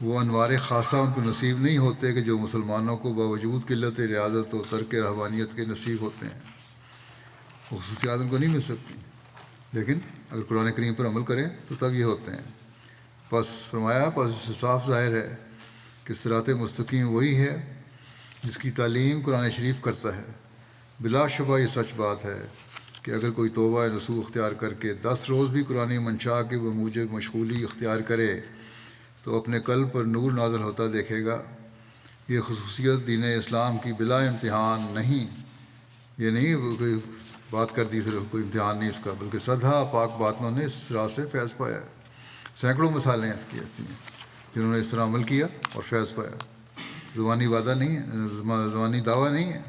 وہ انوار خاصہ ان کو نصیب نہیں ہوتے کہ جو مسلمانوں کو باوجود قلت ریاضت و ترک رہبانیت کے نصیب ہوتے ہیں۔ وہ خصوصیات ان کو نہیں مل سکتی، لیکن اگر قرآن کریم پر عمل کریں تو تب یہ ہوتے ہیں۔ پس فرمایا اس سے صاف ظاہر ہے کہ صراط مستقیم وہی ہے جس کی تعلیم قرآن شریف کرتا ہے۔ بلا شبہ یہ سچ بات ہے کہ اگر کوئی توبہ نصوح اختیار کر کے 10 روز بھی قرآن منشا کے بموجب مشغولی اختیار کرے تو اپنے قلب پر نور نازل ہوتا دیکھے گا۔ یہ خصوصیت دین اسلام کی بلا امتحان نہیں، یہ نہیں کوئی بات کر دی صرف، کوئی امتحان نہیں اس کا، بلکہ صدہا پاک باطنوں نے اس راہ سے فیض پایا ہے۔ سینکڑوں مثالیں اس کی ایسی ہیں جنہوں نے اس طرح عمل کیا اور فیض پایا۔ زبانی وعدہ نہیں ہے، زبانی دعویٰ نہیں ہے،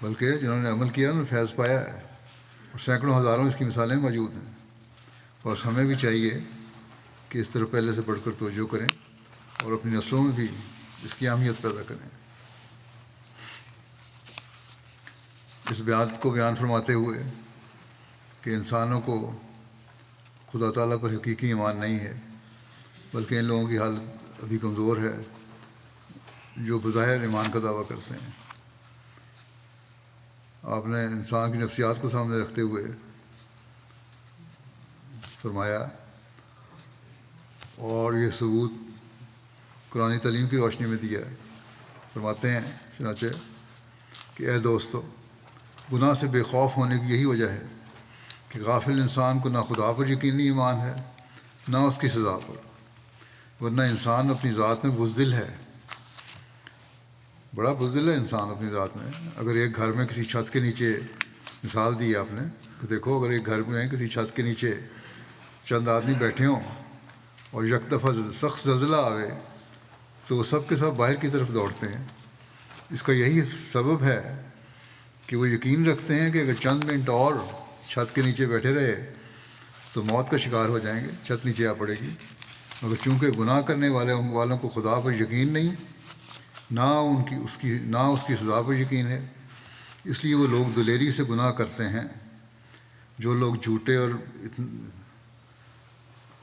بلکہ جنہوں نے عمل کیا انہوں نے فیض پایا ہے، اور سینکڑوں ہزاروں اس کی مثالیں موجود ہیں۔ بس ہمیں بھی چاہیے کہ اس طرح پہلے سے بڑھ کر توجہ کریں اور اپنی نسلوں میں بھی اس کی اہمیت پیدا کریں۔ اس بات کو بیان فرماتے ہوئے کہ انسانوں کو خدا تعالیٰ پر حقیقی ایمان نہیں ہے، بلکہ ان لوگوں کی حالت ابھی کمزور ہے جو بظاہر ایمان کا دعویٰ کرتے ہیں۔ آپ نے انسان کی نفسیات کو سامنے رکھتے ہوئے فرمایا، اور یہ ثبوت قرآن تعلیم کی روشنی میں دیا ہے۔ فرماتے ہیں چنانچہ کہ اے دوستو، گناہ سے بے خوف ہونے کی یہی وجہ ہے کہ غافل انسان کو نہ خدا پر یقینی ایمان ہے نہ اس کی سزا پر، ورنہ انسان اپنی ذات میں بزدل ہے، بڑا بزدل ہے انسان اپنی ذات میں۔ اگر ایک گھر میں کسی چھت کے نیچے مثال دی آپ نے دیکھو اگر ایک گھر میں کسی چھت کے نیچے چند آدمی بیٹھے ہوں اور یک دفعہ سخت زلزلہ آوے تو وہ سب کے سب باہر کی طرف دوڑتے ہیں. اس کا یہی سبب ہے کہ وہ یقین رکھتے ہیں کہ اگر چند منٹ اور چھت کے نیچے بیٹھے رہے تو موت کا شکار ہو جائیں گے، چھت نیچے آ پڑے گی. مگر چونکہ گناہ کرنے والوں کو خدا پر یقین نہیں، نہ اس کی سزا پر یقین ہے، اس لیے وہ لوگ دلیری سے گناہ کرتے ہیں. جو لوگ جھوٹے اور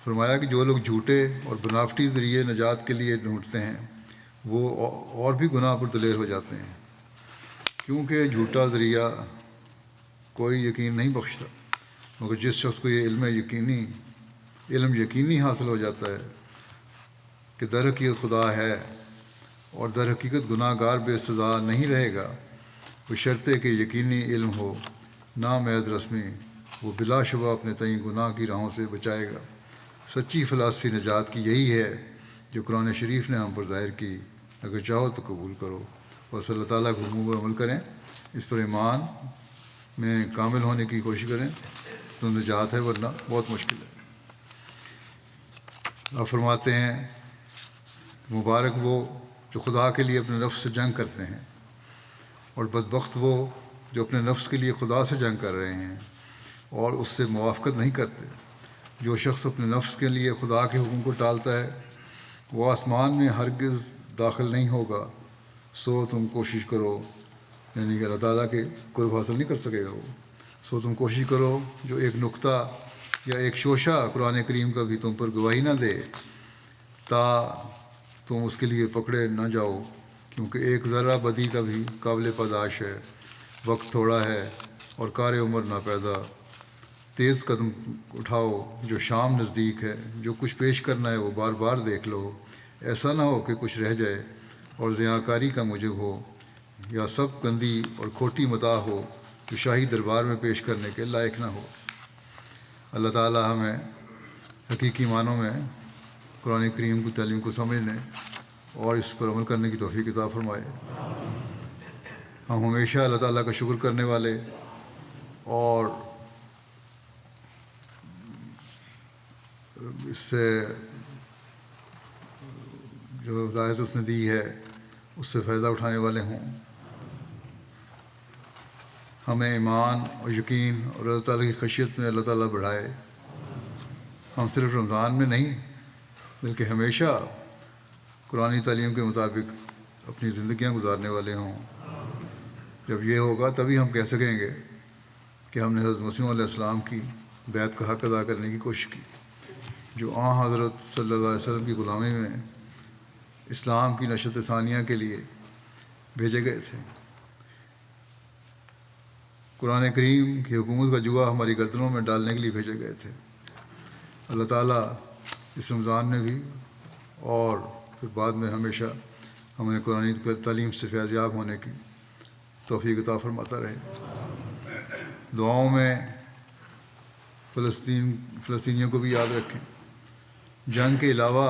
فرمایا کہ جو لوگ جھوٹے اور بناوٹی ذریعے نجات کے لیے ڈھونڈتے ہیں وہ اور بھی گناہ پر دلیر ہو جاتے ہیں، کیونکہ جھوٹا ذریعہ کوئی یقین نہیں بخشتا. مگر جس شخص کو یہ علم یقینی حاصل ہو جاتا ہے کہ در حقیقت خدا ہے اور در حقیقت گناہ گار بے سزا نہیں رہے گا، بشرطے کہ یقینی علم ہو نہ محض رسمی، وہ بلا شبہ اپنے تئیں گناہ کی راہوں سے بچائے گا. سچی فلاسفی نجات کی یہی ہے جو قرآن شریف نے ہم پر ظاہر کی. اگر چاہو تو قبول کرو، بس اللہ تعالیٰ کے حکم پر عمل کریں، اس پر ایمان میں کامل ہونے کی کوشش کریں تو نجات ہے، ورنہ بہت مشکل ہے. آپ فرماتے ہیں مبارک وہ جو خدا کے لیے اپنے نفس سے جنگ کرتے ہیں، اور بدبخت وہ جو اپنے نفس کے لیے خدا سے جنگ کر رہے ہیں اور اس سے موافقت نہیں کرتے. جو شخص اپنے نفس کے لیے خدا کے حکم کو ٹالتا ہے وہ آسمان میں ہرگز داخل نہیں ہوگا. سو تم کوشش کرو، یعنی کہ اللہ تعالیٰ کے قرب حاصل نہیں کر سکے گا وہ. سو تم کوشش کرو جو ایک نقطہ یا ایک شوشہ قرآن کریم کا بھی تم پر گواہی نہ دے، تا تم اس کے لیے پکڑے نہ جاؤ، کیونکہ ایک ذرہ بدی کا بھی قابل پاداش ہے. وقت تھوڑا ہے اور کار عمر ناپیدا. تیز قدم اٹھاؤ جو شام نزدیک ہے، جو کچھ پیش کرنا ہے وہ بار بار دیکھ لو، ایسا نہ ہو کہ کچھ رہ جائے اور زیاکاری کا موجب ہو، یا سب گندی اور کھوٹی متاع ہو جو شاہی دربار میں پیش کرنے کے لائق نہ ہو. اللہ تعالیٰ ہمیں حقیقی معنوں میں قرآن کریم کی تعلیم کو سمجھنے اور اس پر عمل کرنے کی توفیق عطا فرمائے. ہم ہمیشہ اللہ تعالیٰ کا شکر کرنے والے اور اس سے جو ہدایت اس نے دی ہے اس سے فائدہ اٹھانے والے ہوں. ہمیں ایمان اور یقین اور اللہ تعالیٰ کی خشیت میں اللہ تعالیٰ بڑھائے. ہم صرف رمضان میں نہیں بلکہ ہمیشہ قرآنی تعلیم کے مطابق اپنی زندگیاں گزارنے والے ہوں. جب یہ ہوگا تبھی ہم کہہ سکیں گے کہ ہم نے حضرت مسیح علیہ السلام کی بیعت کا حق ادا کرنے کی کوشش کی، جو حضرت صلی اللہ علیہ وسلم کی غلامی میں اسلام کی نشت ثانیہ کے لیے بھیجے گئے تھے. قرآن کریم کی حکومت کا جوا ہماری گردنوں میں ڈالنے کے لیے بھیجے گئے تھے. اللہ تعالیٰ اس رمضان میں بھی اور پھر بعد میں ہمیشہ ہمیں قرآن تعلیم سے فیض یاب ہونے کی توفیق عطا فرماتا رہے. دعاؤں میں فلسطینیوں کو بھی یاد رکھیں. جنگ کے علاوہ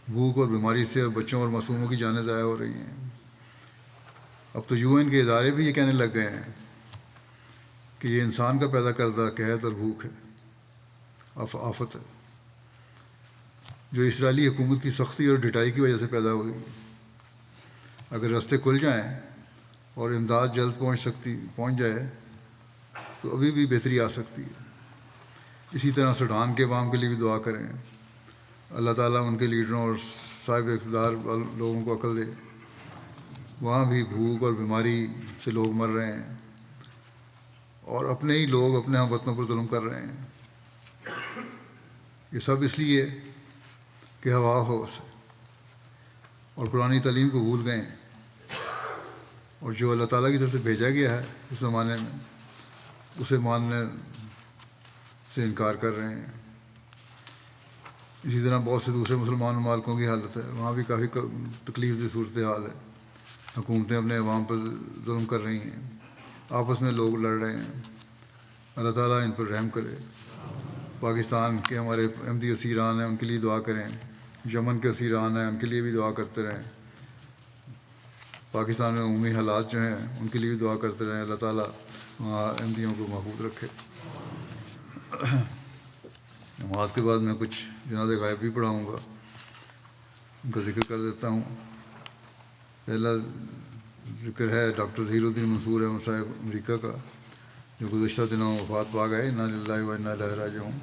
بھوک اور بیماری سے بچوں اور معصوموں کی جانیں ضائع ہو رہی ہیں. اب تو UN کے ادارے بھی یہ کہنے لگ گئے ہیں کہ یہ انسان کا پیدا کردہ قحط اور بھوک ہے، آفت ہے، جو اسرائیلی حکومت کی سختی اور ڈٹائی کی وجہ سے پیدا ہو گئی. اگر راستے کھل جائیں اور امداد جلد پہنچ جائے تو ابھی بھی بہتری آ سکتی ہے. اسی طرح سوڈان کے عوام کے لیے بھی دعا کریں. اللہ تعالیٰ ان کے لیڈروں اور صاحب اقتدار لوگوں کو عقل دے. وہاں بھی بھوک اور بیماری سے لوگ مر رہے ہیں اور اپنے ہی لوگ اپنے ہم وطنوں پر ظلم کر رہے ہیں. یہ سب اس لیے کہ ہوا ہو سے اور قرآن تعلیم کو بھول گئے ہیں، اور جو اللہ تعالیٰ کی طرف سے بھیجا گیا ہے اس زمانے میں اسے ماننے سے انکار کر رہے ہیں. اسی طرح بہت سے دوسرے مسلمان ممالکوں کی حالت ہے، وہاں بھی کافی تکلیف دہ صورتحال ہے. حکومتیں اپنے عوام پر ظلم کر رہی ہیں، آپس میں لوگ لڑ رہے ہیں. اللہ تعالیٰ ان پر رحم کرے. پاکستان کے ہمارے احمدی اسیران ہیں ان کے لیے دعا کریں. یمن کے اسیران ہیں ان کے لیے بھی دعا کرتے رہیں. پاکستان میں عمومی حالات جو ہیں ان کے لیے بھی دعا کرتے رہیں، اللہ تعالیٰ وہاں احمدیوں کو محفوظ رکھے۔ نماز کے بعد میں کچھ جنازہ غائب بھی پڑھاؤں گا، ان کا ذکر کر دیتا ہوں۔ پہلا ذکر ہے ڈاکٹر ظہیر الدین منصور احمد صاحب امریکہ کا، جو گزشتہ دنوں وفات پا گئے، انا للہ و انا الیہ راجعون۔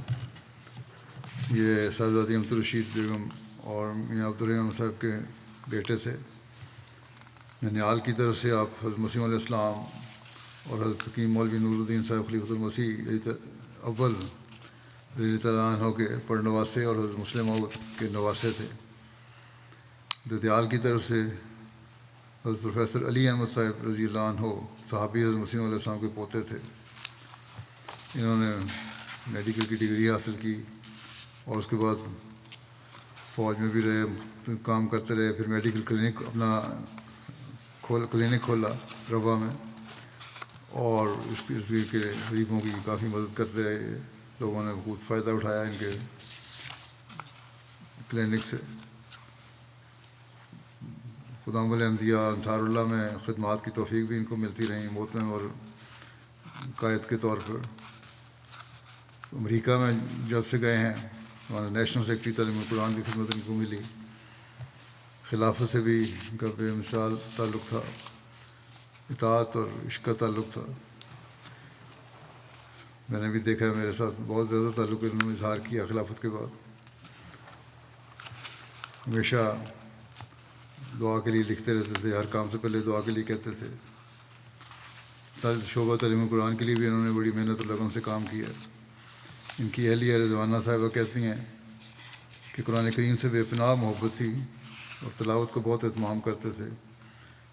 یہ صاحبزادی امت الرشید بیگم اور میاں عبدالرحیم صاحب کے بیٹے تھے۔ ننیال کی طرف سے آپ حضرت مسیح علیہ السلام اور حضرت حکیم مولوی نور الدین صاحب خلیفۃ المسیح اول رضی اللہ تعالیٰ عنہ کے پڑنواسے اور حضرت مسلم موعود کے نواسے تھے۔ ددیال کی طرف سے حضرت پروفیسر علی احمد صاحب رضی اللہ عنہ صحابی حضرت مسیح علیہ السلام کے پوتے تھے۔ انہوں نے میڈیکل کی ڈگری حاصل کی اور اس کے بعد فوج میں بھی رہے، کام کرتے رہے، پھر میڈیکل کلینک اپنا کلینک کھولا روا میں، اور اس کے غریبوں کی کافی مدد کرتے رہے۔ لوگوں نے بہت فائدہ اٹھایا ان کے کلینک سے۔ خدام الاحمدیہ انصار اللہ میں خدمات کی توفیق بھی ان کو ملتی رہیں، محتمم اور قائد کے طور پر۔ امریکہ میں جب سے گئے ہیں وہاں نیشنل سیکرٹری تعلیم قرآن کی خدمت ان کو ملی۔ خلافت سے بھی ان کا بے مثال تعلق تھا، اطاعت اور عشق کا تعلق تھا۔ میں نے بھی دیکھا ہے، میرے ساتھ بہت زیادہ تعلق انہوں نے اظہار کیا خلافت کے بعد۔ ہمیشہ دعا کے لیے لکھتے رہتے تھے، ہر کام سے پہلے دعا کے لیے کہتے تھے۔ شعبہ تعلیم قرآن کے لیے بھی انہوں نے بڑی محنت اور لگن سے کام کیا۔ ان کی اہلیہ رضوانہ صاحبہ کہتی ہیں کہ قرآن کریم سے بے پناہ محبت تھی اور تلاوت کو بہت اہتمام کرتے تھے۔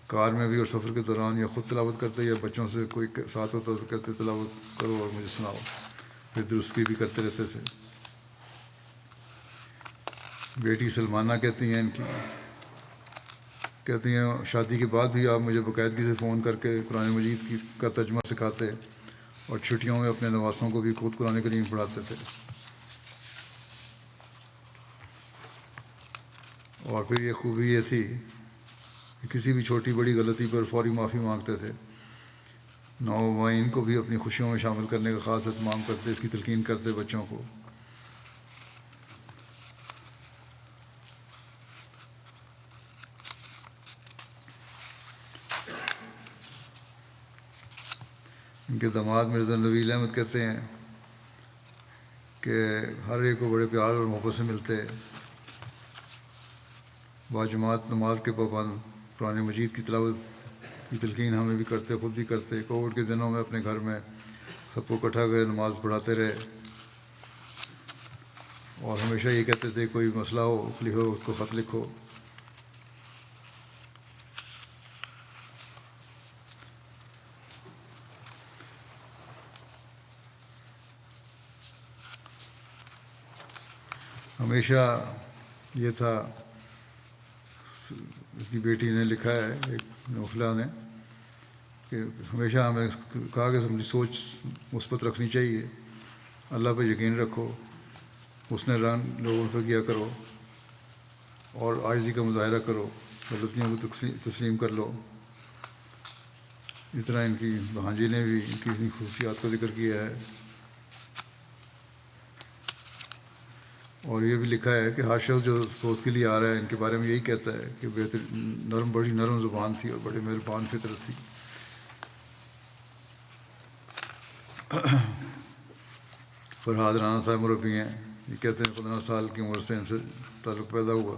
کار میں بھی اور سفر کے دوران یا خود تلاوت کرتے یا بچوں سے کوئی ساتھ ہوتا تو کہتے تلاوت کرو اور مجھے سناؤ، پھر درستگی بھی کرتے رہتے تھے۔ بیٹی سلمانہ کہتی ہیں ان کی، کہتی ہیں شادی کے بعد بھی آپ مجھے باقاعدگی سے فون کر کے قرآن مجید کا ترجمہ سکھاتے اور چھٹیوں میں اپنے نواسوں کو بھی خود قرآن کریم پڑھاتے تھے۔ اور پھر یہ خوبی یہ تھی کہ کسی بھی چھوٹی بڑی غلطی پر فوری معافی مانگتے تھے۔ نومائن کو بھی اپنی خوشیوں میں شامل کرنے کا خاص اہتمام کرتے، اس کی تلقین کرتے بچوں کو۔ ان کے داماد مرزا نویل احمد کہتے ہیں کہ ہر ایک کو بڑے پیار اور محبت سے ملتے، باجماعت نماز کے پابند، قرآن مجید کی تلاوت کی تلقین ہمیں بھی کرتے، خود بھی کرتے۔ کووڈ کے دنوں میں اپنے گھر میں سب کو اکٹھا کر نماز پڑھاتے رہے، اور ہمیشہ یہ کہتے تھے کوئی مسئلہ ہو لکھو، اس کو خط لکھو۔ ہمیشہ یہ تھا، اس کی بیٹی نے لکھا ہے ایک نوفلہ نے، کہ ہمیشہ ہمیں کہا کہ اپنی سوچ مثبت رکھنی چاہیے، اللہ پہ یقین رکھو، اس نے رن لوگوں پہ کیا کرو، اور عاجزی کا مظاہرہ کرو، غلطیوں کو تسلیم کر لو۔ اس طرح ان کی بھانجی نے بھی ان کی خصوصیات کا ذکر کیا ہے، اور یہ بھی لکھا ہے کہ ہر شخص جو سوچ کے لیے آ رہا ہے ان کے بارے میں یہی کہتا ہے کہ بڑی نرم زبان تھی اور بڑے مہربان فطرت تھی۔ فرحاد رانا صاحب مربی ہیں، یہ کہتے ہیں 15 سال کی عمر سے ان سے تعلق پیدا ہوا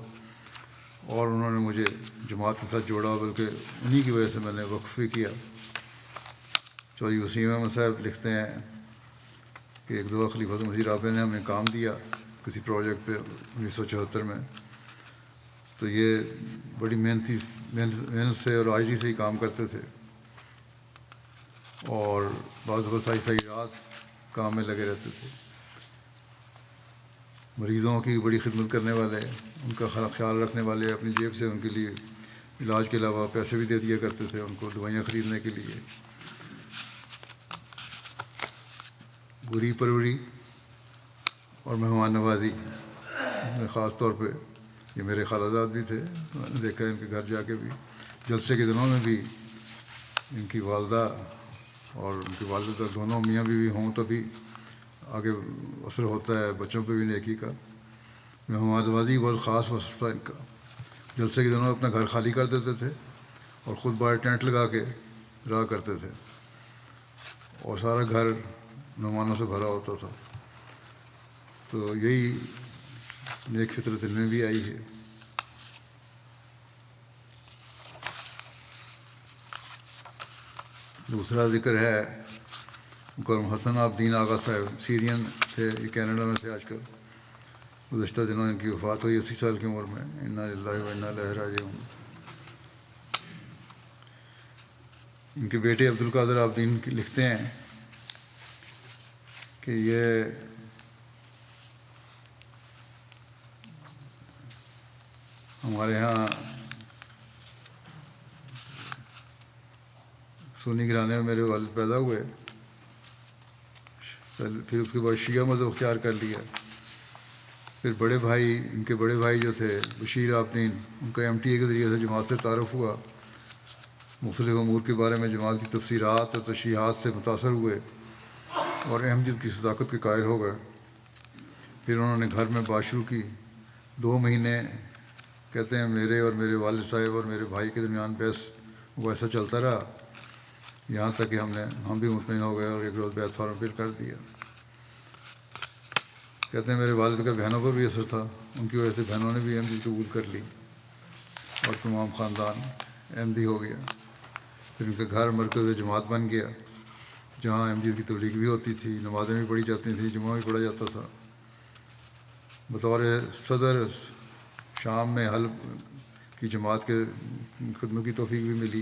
اور انہوں نے مجھے جماعت کے ساتھ جوڑا، بلکہ انہی کی وجہ سے میں نے وقف بھی کیا۔ چودھری وسیم احمد صاحب لکھتے ہیں کہ ایک دفعہ خلیفۃ مسیح رابع نے ہمیں کام دیا کسی پروجیکٹ پہ 1974 میں، تو یہ بڑی محنت سے اور عاجزی سے ہی کام کرتے تھے، اور بعض دفعہ سائی رات کام میں لگے رہتے تھے۔ مریضوں کی بڑی خدمت کرنے والے، ان کا خیال رکھنے والے، اپنی جیب سے ان کے لیے علاج کے علاوہ پیسے بھی دے دیا کرتے تھے ان کو دوائیاں خریدنے کے لیے۔ بری پروری اور مہمان نوازی میں خاص طور پہ، یہ میرے خالہ زاد بھی تھے، میں نے دیکھا ان کے گھر جا کے بھی جلسے کے دنوں میں بھی ان کی والدہ اور ان کی والدہ دونوں میاں بیوی ہوں تبھی آگے اثر ہوتا ہے بچوں پہ بھی نیکی کا۔ مہمان نوازی بہت خاص وصف تھا ان کا۔ جلسے کے دنوں اپنا گھر خالی کر دیتے تھے اور خود باہر ٹینٹ لگا کے رہا کرتے تھے، اور سارا گھر مہمانوں سے بھرا ہوتا تھا۔ تو یہی نیک فطرت ان میں بھی آئی ہے۔ دوسرا ذکر ہے مکرم حسن عابدین آغا صاحب، سیرین تھے، یہ کینیڈا میں تھے آج کل۔ گزشتہ دنوں ان کی وفات ہوئی 80 سال کی عمر میں۔ انا للہ و انا الیہ راجعون۔ ان کے بیٹے عبدالقادر عابدین لکھتے ہیں کہ یہ ہمارے ہاں سنی گھرانے میں میرے والد پیدا ہوئے، پھر اس کے بعد شیعہ مذہب اختیار کر لیا۔ پھر بڑے بھائی، ان کے بڑے بھائی جو تھے بشیر عابدین، ان کا MTA کے ذریعے سے جماعت سے تعارف ہوا، مختلف امور کے بارے میں جماعت کی تفسیرات اور تشریحات سے متاثر ہوئے اور احمدیت کی صداقت کے قائل ہو گئے۔ پھر انہوں نے گھر میں بات شروع کی۔ 2 مہینے کہتے ہیں میرے اور میرے والد صاحب اور میرے بھائی کے درمیان بحث وہ ایسا چلتا رہا، یہاں تک کہ ہم بھی مطمئن ہو گئے اور ایک روز بیعت فارم فل کر دیا۔ کہتے ہیں میرے والد کا بہنوں پر بھی اثر تھا، ان کی وجہ سے بہنوں نے بھی احمدیت قبول کر لی اور تمام خاندان احمدی ہو گیا۔ پھر ان کا گھر مرکز جماعت بن گیا، جہاں احمدیت کی تبلیغ بھی ہوتی تھی، نمازیں بھی پڑھی جاتی تھیں، جمعہ بھی پڑھا جاتا تھا۔ بطور صدر شام میں حلب کی جماعت کے خدمت کی توفیق بھی ملی۔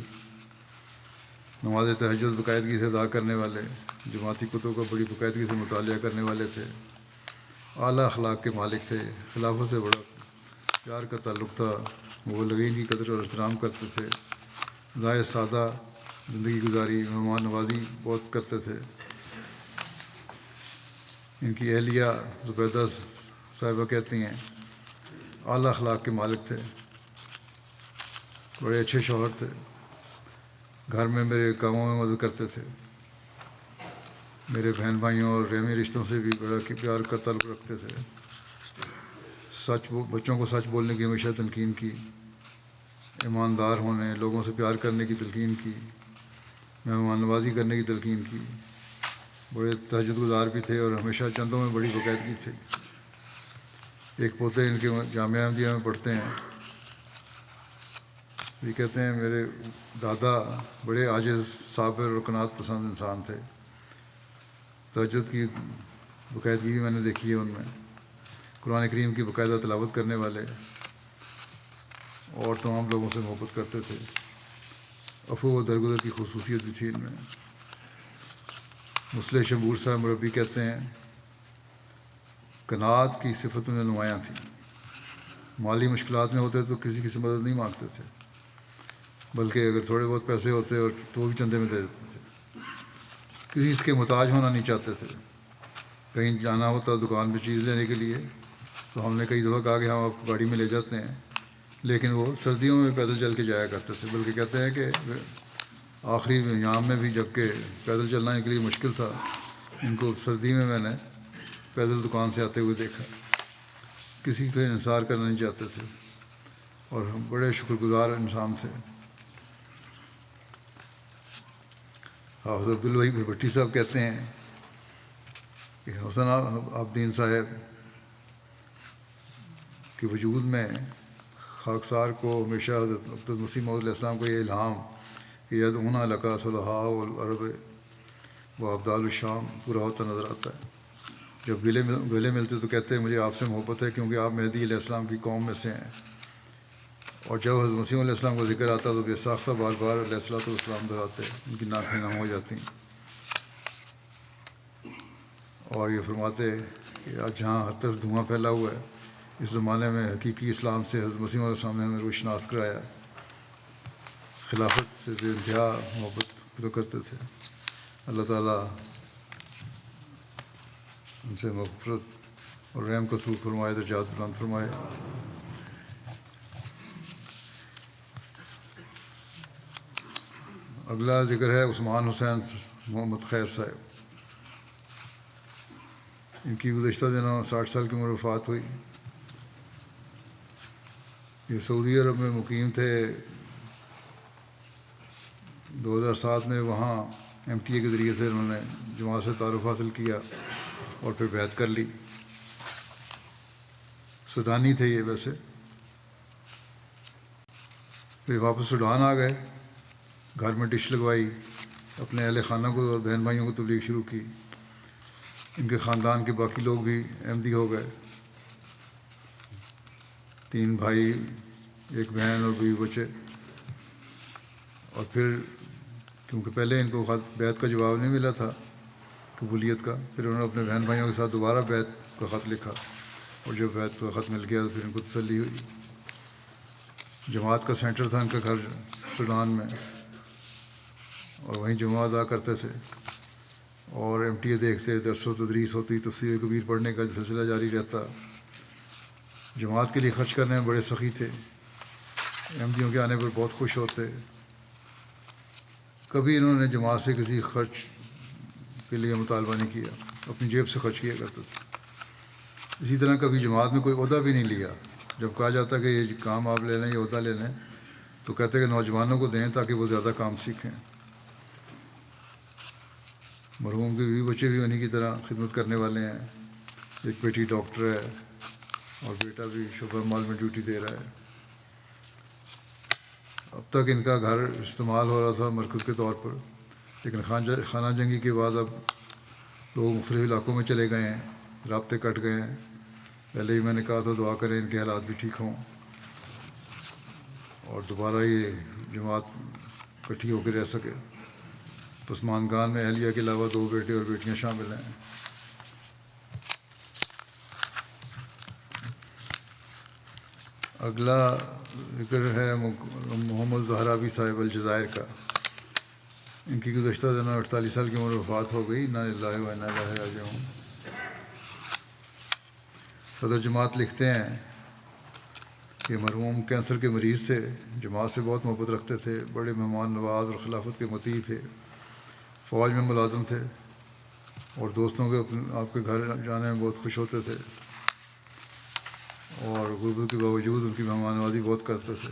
نماز تہجد باقاعدگی سے ادا کرنے والے، جماعتی کتب کا بڑی باقاعدگی سے مطالعہ کرنے والے تھے، اعلیٰ اخلاق کے مالک تھے، خلافت سے بڑا پیار کا تعلق تھا، مبلغین کی قدر اور احترام کرتے تھے، ظاہر سادہ زندگی گزاری، مہمان نوازی بہت کرتے تھے۔ ان کی اہلیہ زبیدہ صاحبہ کہتی ہیں اعلیٰ اخلاق کے مالک تھے، بڑے اچھے شوہر تھے، گھر میں میرے کاموں میں مدد کرتے تھے، میرے بہن بھائیوں اور رحمی رشتوں سے بھی بڑا پیار کا تعلق رکھتے تھے، بچوں کو سچ بولنے کی ہمیشہ تلقین کی، ایماندار ہونے، لوگوں سے پیار کرنے کی تلقین کی، مہمان نوازی کرنے کی تلقین کی۔ بڑے تہجد گزار بھی تھے اور ہمیشہ چندوں میں بڑی باقاعدگی تھی۔ ایک پوتے ان کے جامعہ احمدیہ میں پڑھتے ہیں، یہ کہتے ہیں میرے دادا بڑے عاجز، صابر اور قناعت پسند انسان تھے۔ تہجد کی باقاعدگی بھی میں نے دیکھی ہے ان میں، قرآن کریم کی باقاعدہ تلاوت کرنے والے اور تمام لوگوں سے محبت کرتے تھے۔ عفو و درگزر کی خصوصیت بھی تھی ان میں۔ مصلح شمبور صاحب مربی کہتے ہیں قناعت کی صفت میں نمایاں تھی، مالی مشکلات میں ہوتے تو کسی سے مدد نہیں مانگتے تھے، بلکہ اگر تھوڑے بہت پیسے ہوتے اور تو بھی چندے میں دے دیتے تھے۔ کسی کے محتاج ہونا نہیں چاہتے تھے۔ کہیں جانا ہوتا دکان پہ چیز لینے کے لیے تو ہم نے کئی دفعہ کہا کہ ہم آپ کو گاڑی میں لے جاتے ہیں، لیکن وہ سردیوں میں پیدل چل کے جایا کرتے تھے، بلکہ کہتے ہیں کہ آخری ایام میں بھی جب کہ پیدل چلنا ان کے لیے مشکل تھا، ان کو سردی میں نے پیدل دکان سے آتے ہوئے دیکھا۔ کسی پہ انحصار کرنا نہیں چاہتے تھے اور بڑے شکر گزار انسان تھے۔ حافظ عبدالوہی بھٹی صاحب کہتے ہیں کہ حسن عابدین صاحب کے وجود میں خاکسار کو ہمیشہ حضرت مسیح موعود علیہ السلام کو یہ الہام کہ یدعونا لکا صلحاء العرب و ابدال الشام پورا ہوتا نظر آتا ہے۔ جب گلے ملتے تو کہتے ہیں مجھے آپ سے محبت ہے کیونکہ آپ مہدی علیہ السلام کی قوم میں سے ہیں، اور جب حضرت مسیح علیہ السلام کا ذکر آتا تو بے ساختہ بار بار علیہ الصلوۃ والسلام دہراتے، ان کی ناکیں نم ہو جاتی ہیں۔ اور یہ فرماتے کہ آج جہاں ہر طرف دھواں پھیلا ہوا ہے، اس زمانے میں حقیقی اسلام سے حضرت مسیح علیہ السلام نے ہمیں روشناس کرایا۔ خلافت سے بے انتہا محبت کرتے تھے۔ اللہ تعالیٰ ان سے مغفرت اور رحم کا سلوک فرمائے، درجات بلند فرمائے۔ اگلا ذکر ہے عثمان حسین محمد خیر صاحب. ان کی گزشتہ دنوں 60 سال کی عمر وفات ہوئی. یہ سعودی عرب میں مقیم تھے. 2007 میں وہاں MTA کے ذریعے سے انہوں نے جماعت سے تعارف حاصل کیا اور پھر بیعت کر لی. سوڈانی تھے یہ ویسے. پھر واپس سوڈان آ گئے. گھر میں ڈش لگوائی, اپنے اہل خانہ کو اور بہن بھائیوں کو تبلیغ شروع کی. ان کے خاندان کے باقی لوگ بھی احمدی ہو گئے. 3 بھائی, 1 بہن اور بیوی بچے. اور پھر کیونکہ پہلے ان کو بیعت کا جواب نہیں ملا تھا قبولیت کا, پھر انہوں نے اپنے بہن بھائیوں کے ساتھ دوبارہ بیعت کا خط لکھا, اور جب بیعت کا خط مل گیا تو پھر ان کو تسلی ہوئی. جماعت کا سینٹر تھا ان کا گھر سوڈان میں, اور وہیں جمعہ ادا کرتے تھے اور MTA دیکھتے, درس و تدریس ہوتی, تفسیر کبیر پڑھنے کا سلسلہ جاری رہتا. جماعت کے لیے خرچ کرنے میں بڑے سخی تھے. احمدیوں کے آنے پر بہت خوش ہوتے. کبھی انہوں نے جماعت سے کسی خرچ کے لیے مطالبہ نہیں کیا, اپنی جیب سے خرچ کیا کرتے تھے. اسی طرح کبھی جماعت میں کوئی عہدہ بھی نہیں لیا. جب کہا جاتا کہ یہ کام آپ لے لیں, یہ عہدہ لے لیں, تو کہتے کہ نوجوانوں کو دیں تاکہ وہ زیادہ کام سیکھیں. مرحوم کے بیوی بچے بھی انہی کی طرح خدمت کرنے والے ہیں. ایک بیٹی ڈاکٹر ہے اور بیٹا بھی شعبہ مال میں ڈیوٹی دے رہا ہے. اب تک ان کا گھر استعمال ہو رہا تھا مرکز کے طور پر, لیکن خانہ جنگی کے بعد اب لوگ مختلف علاقوں میں چلے گئے ہیں, رابطے کٹ گئے ہیں. پہلے ہی میں نے کہا تھا دعا کریں ان کے حالات بھی ٹھیک ہوں اور دوبارہ یہ جماعت اکٹھی ہو کے رہ سکے. پسماندگان میں اہلیہ کے علاوہ 2 بیٹے اور بیٹیاں شامل ہیں. اگلا ذکر ہے محمد زہرابی صاحب الجزائر کا. ان کی گزشتہ دنوں 48 سال کی عمر وفات ہو گئی. انا للہ و انا الیہ راجعون. صدر جماعت لکھتے ہیں کہ مرحوم کینسر کے مریض تھے, جماعت سے بہت محبت رکھتے تھے, بڑے مہمان نواز اور خلافت کے مطیع تھے. فوج میں ملازم تھے اور دوستوں کے آپ کے گھر جانے میں بہت خوش ہوتے تھے, اور غربت کے باوجود ان کی مہمان نوازی بہت کرتے تھے.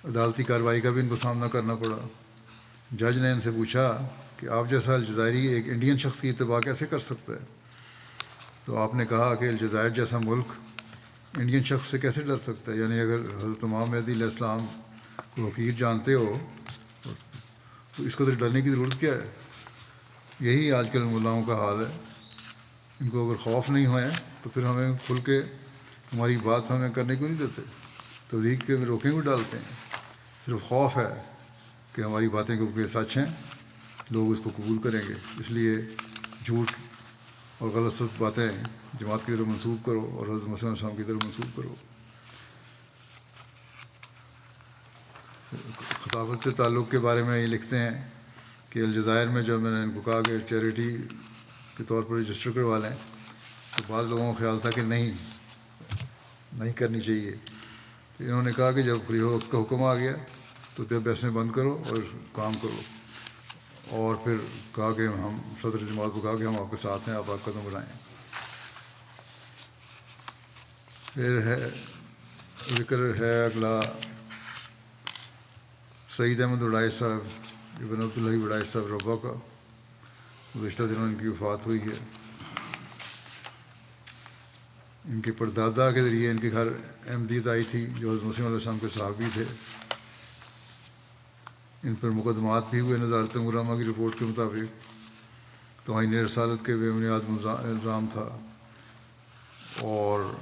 عدالتی کارروائی کا بھی ان کو سامنا کرنا پڑا. جج نے ان سے پوچھا کہ آپ جیسا الجزائری ایک انڈین شخص کی اتباع کیسے کر سکتا ہے؟ تو آپ نے کہا کہ الجزائر جیسا ملک انڈین شخص سے کیسے ڈر سکتا ہے؟ یعنی اگر حضرت امام مہدی علیہ السلام کو حقیر جانتے ہو تو اس کو تو ڈرنے کی ضرورت کیا ہے؟ یہی آج کل ملاؤں کا حال ہے. ان کو اگر خوف نہیں ہوئے تو پھر ہمیں کھل کے ہماری بات ہمیں کرنے کو نہیں دیتے, تبلیغ کے روکیں کو ڈالتے ہیں. صرف خوف ہے کہ ہماری باتیں کیونکہ سچ ہیں لوگ اس کو قبول کریں گے, اس لیے جھوٹ اور غلط سچ باتیں جماعت کی طرف منسوب کرو اور حضرت مسیح علیہ السلام کی طرف منسوب کرو. خلافت سے تعلق کے بارے میں یہ لکھتے ہیں کہ الجزائر میں جو میں نے ان کو کہا کہ چیریٹی کے طور پر رجسٹر کروا لیں, تو بعض لوگوں کا خیال تھا کہ نہیں کرنی چاہیے. تو انہوں نے کہا کہ جب خلیفہ وقت کا حکم آ گیا تو پھر بحثیں بند کرو اور کام کرو. اور پھر کہا کہ ہم صدر جماعت کو کہا کہ ہم آپ کے ساتھ ہیں, آپ قدم بڑھائیں. پھر ذکر ہے اگلا سعید احمد وڈائچ صاحب ابن عبداللہ وڈائچ صاحب ربا کا. گزشتہ دنوں ان کی وفات ہوئی ہے. ان کے پردادا کے ذریعے ان کے گھر احمدیت آئی تھی جو حضرت مسیح علیہ السلام کے صحابی تھے. ان پر مقدمات بھی ہوئے نظارت مرامہ کی رپورٹ کے مطابق. توہین رسالت کے بے بنیاد الزام تھا اور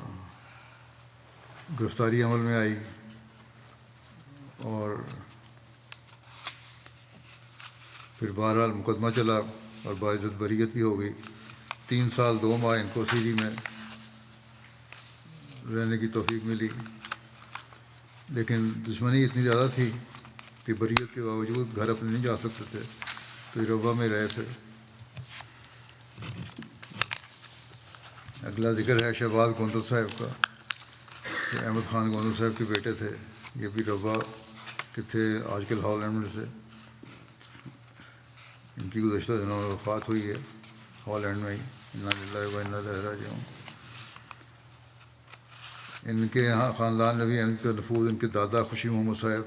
گرفتاری عمل میں آئی, اور پھر بہرحال مقدمہ چلا اور باعزت بریت بھی ہو گئی. 3 سال 2 ماہ ان کو سیری میں رہنے کی توفیق ملی, لیکن دشمنی اتنی زیادہ تھی کہ بریت کے باوجود گھر اپنے نہیں جا سکتے تھے, تو ربا میں رہے. پھر اگلا ذکر ہے شہباز گوندل صاحب کا. یہ احمد خان گوندل صاحب کے بیٹے تھے. یہ بھی ربا کے تھے, آج کل ہالینڈ سے. ان کی گزشتہ دنوں میں وفات ہوئی ہے ہالینڈ میں ہی، انا للہ و انا الیہ راجعون۔ ان کے یہاں خاندان میں بھی احمدیت کا نفوذ ان کے دادا خوشی محمد صاحب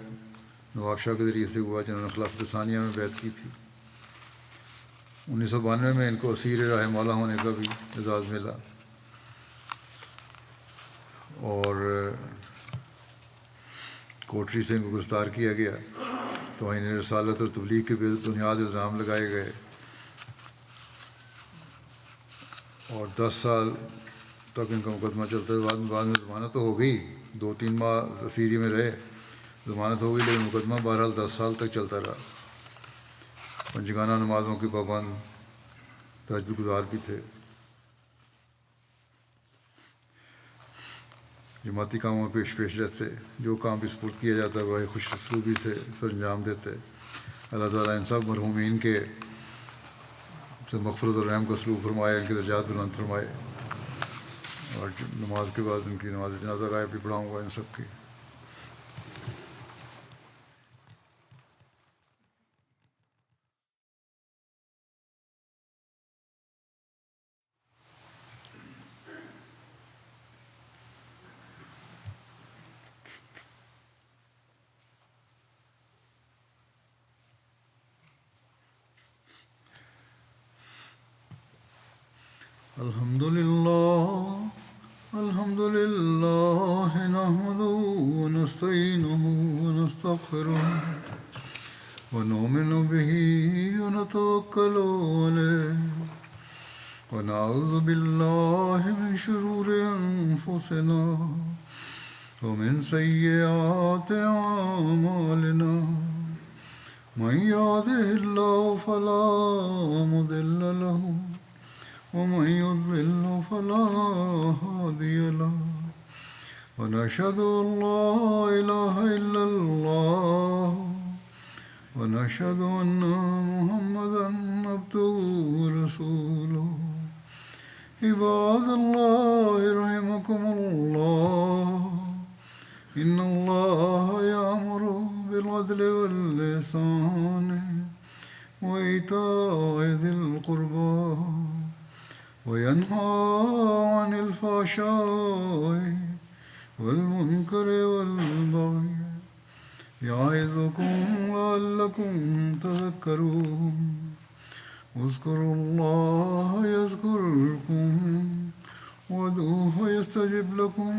نواب شاہ کے ذریعے سے ہوا، جنہوں نے خلافت ثانیہ میں بیعت کی تھی۔ 1992 میں ان کو اسیر راہ مولا ہونے کا بھی اعزاز ملا، اور کوٹری سے ان کو گرفتار کیا گیا تو انہیں رسالت اور تبلیغ کے بنیاد الزام لگائے گئے، اور 10 سال تک ان کا مقدمہ چلتا ہے۔ بعد میں ضمانت تو ہو گئی، 2-3 ماہ اسیری میں رہے، ضمانت ہو گئی، لیکن مقدمہ بہرحال 10 سال تک چلتا رہا۔ پنجگانہ نمازوں کے پابند تہجد گزار بھی تھے، جماعتی کاموں میں پیش رہتے، جو کام بھی سپرد کیا جاتا ہے بڑے خوش اسلوبی سے سر انجام دیتے۔ اللہ تعالیٰ ان سب مرحومین کے سے مغفرت اور رحم کا سلوک فرمائے، ان کے درجات بلند فرمائے، اور نماز کے بعد ان کی نماز جنازہ غائب بھی پڑھاؤں گا ان سب کی۔ الحمد لله نحمده ونستعينه ونستغفره ونؤمن به ونتوكل عليه ونعوذ بالله من شرور أنفسنا ومن سيئات أعمالنا، من يهده الله فلا مضل له ومن يضلل فلا هادي له، ونشهد أن لا إله إلا الله ونشهد أن محمدا عبده ورسوله۔ عباد الله رحمكم الله، إن الله يأمر بالعدل والإحسان وإيتاء ذي القربى وينهى عن الفحشاء والمنكر والبغي يعظكم لعلكم تذكرون۔ اذكروا الله يذكركم وادعوه يستجب لكم،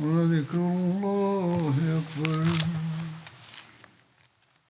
ولذكر الله أكبر۔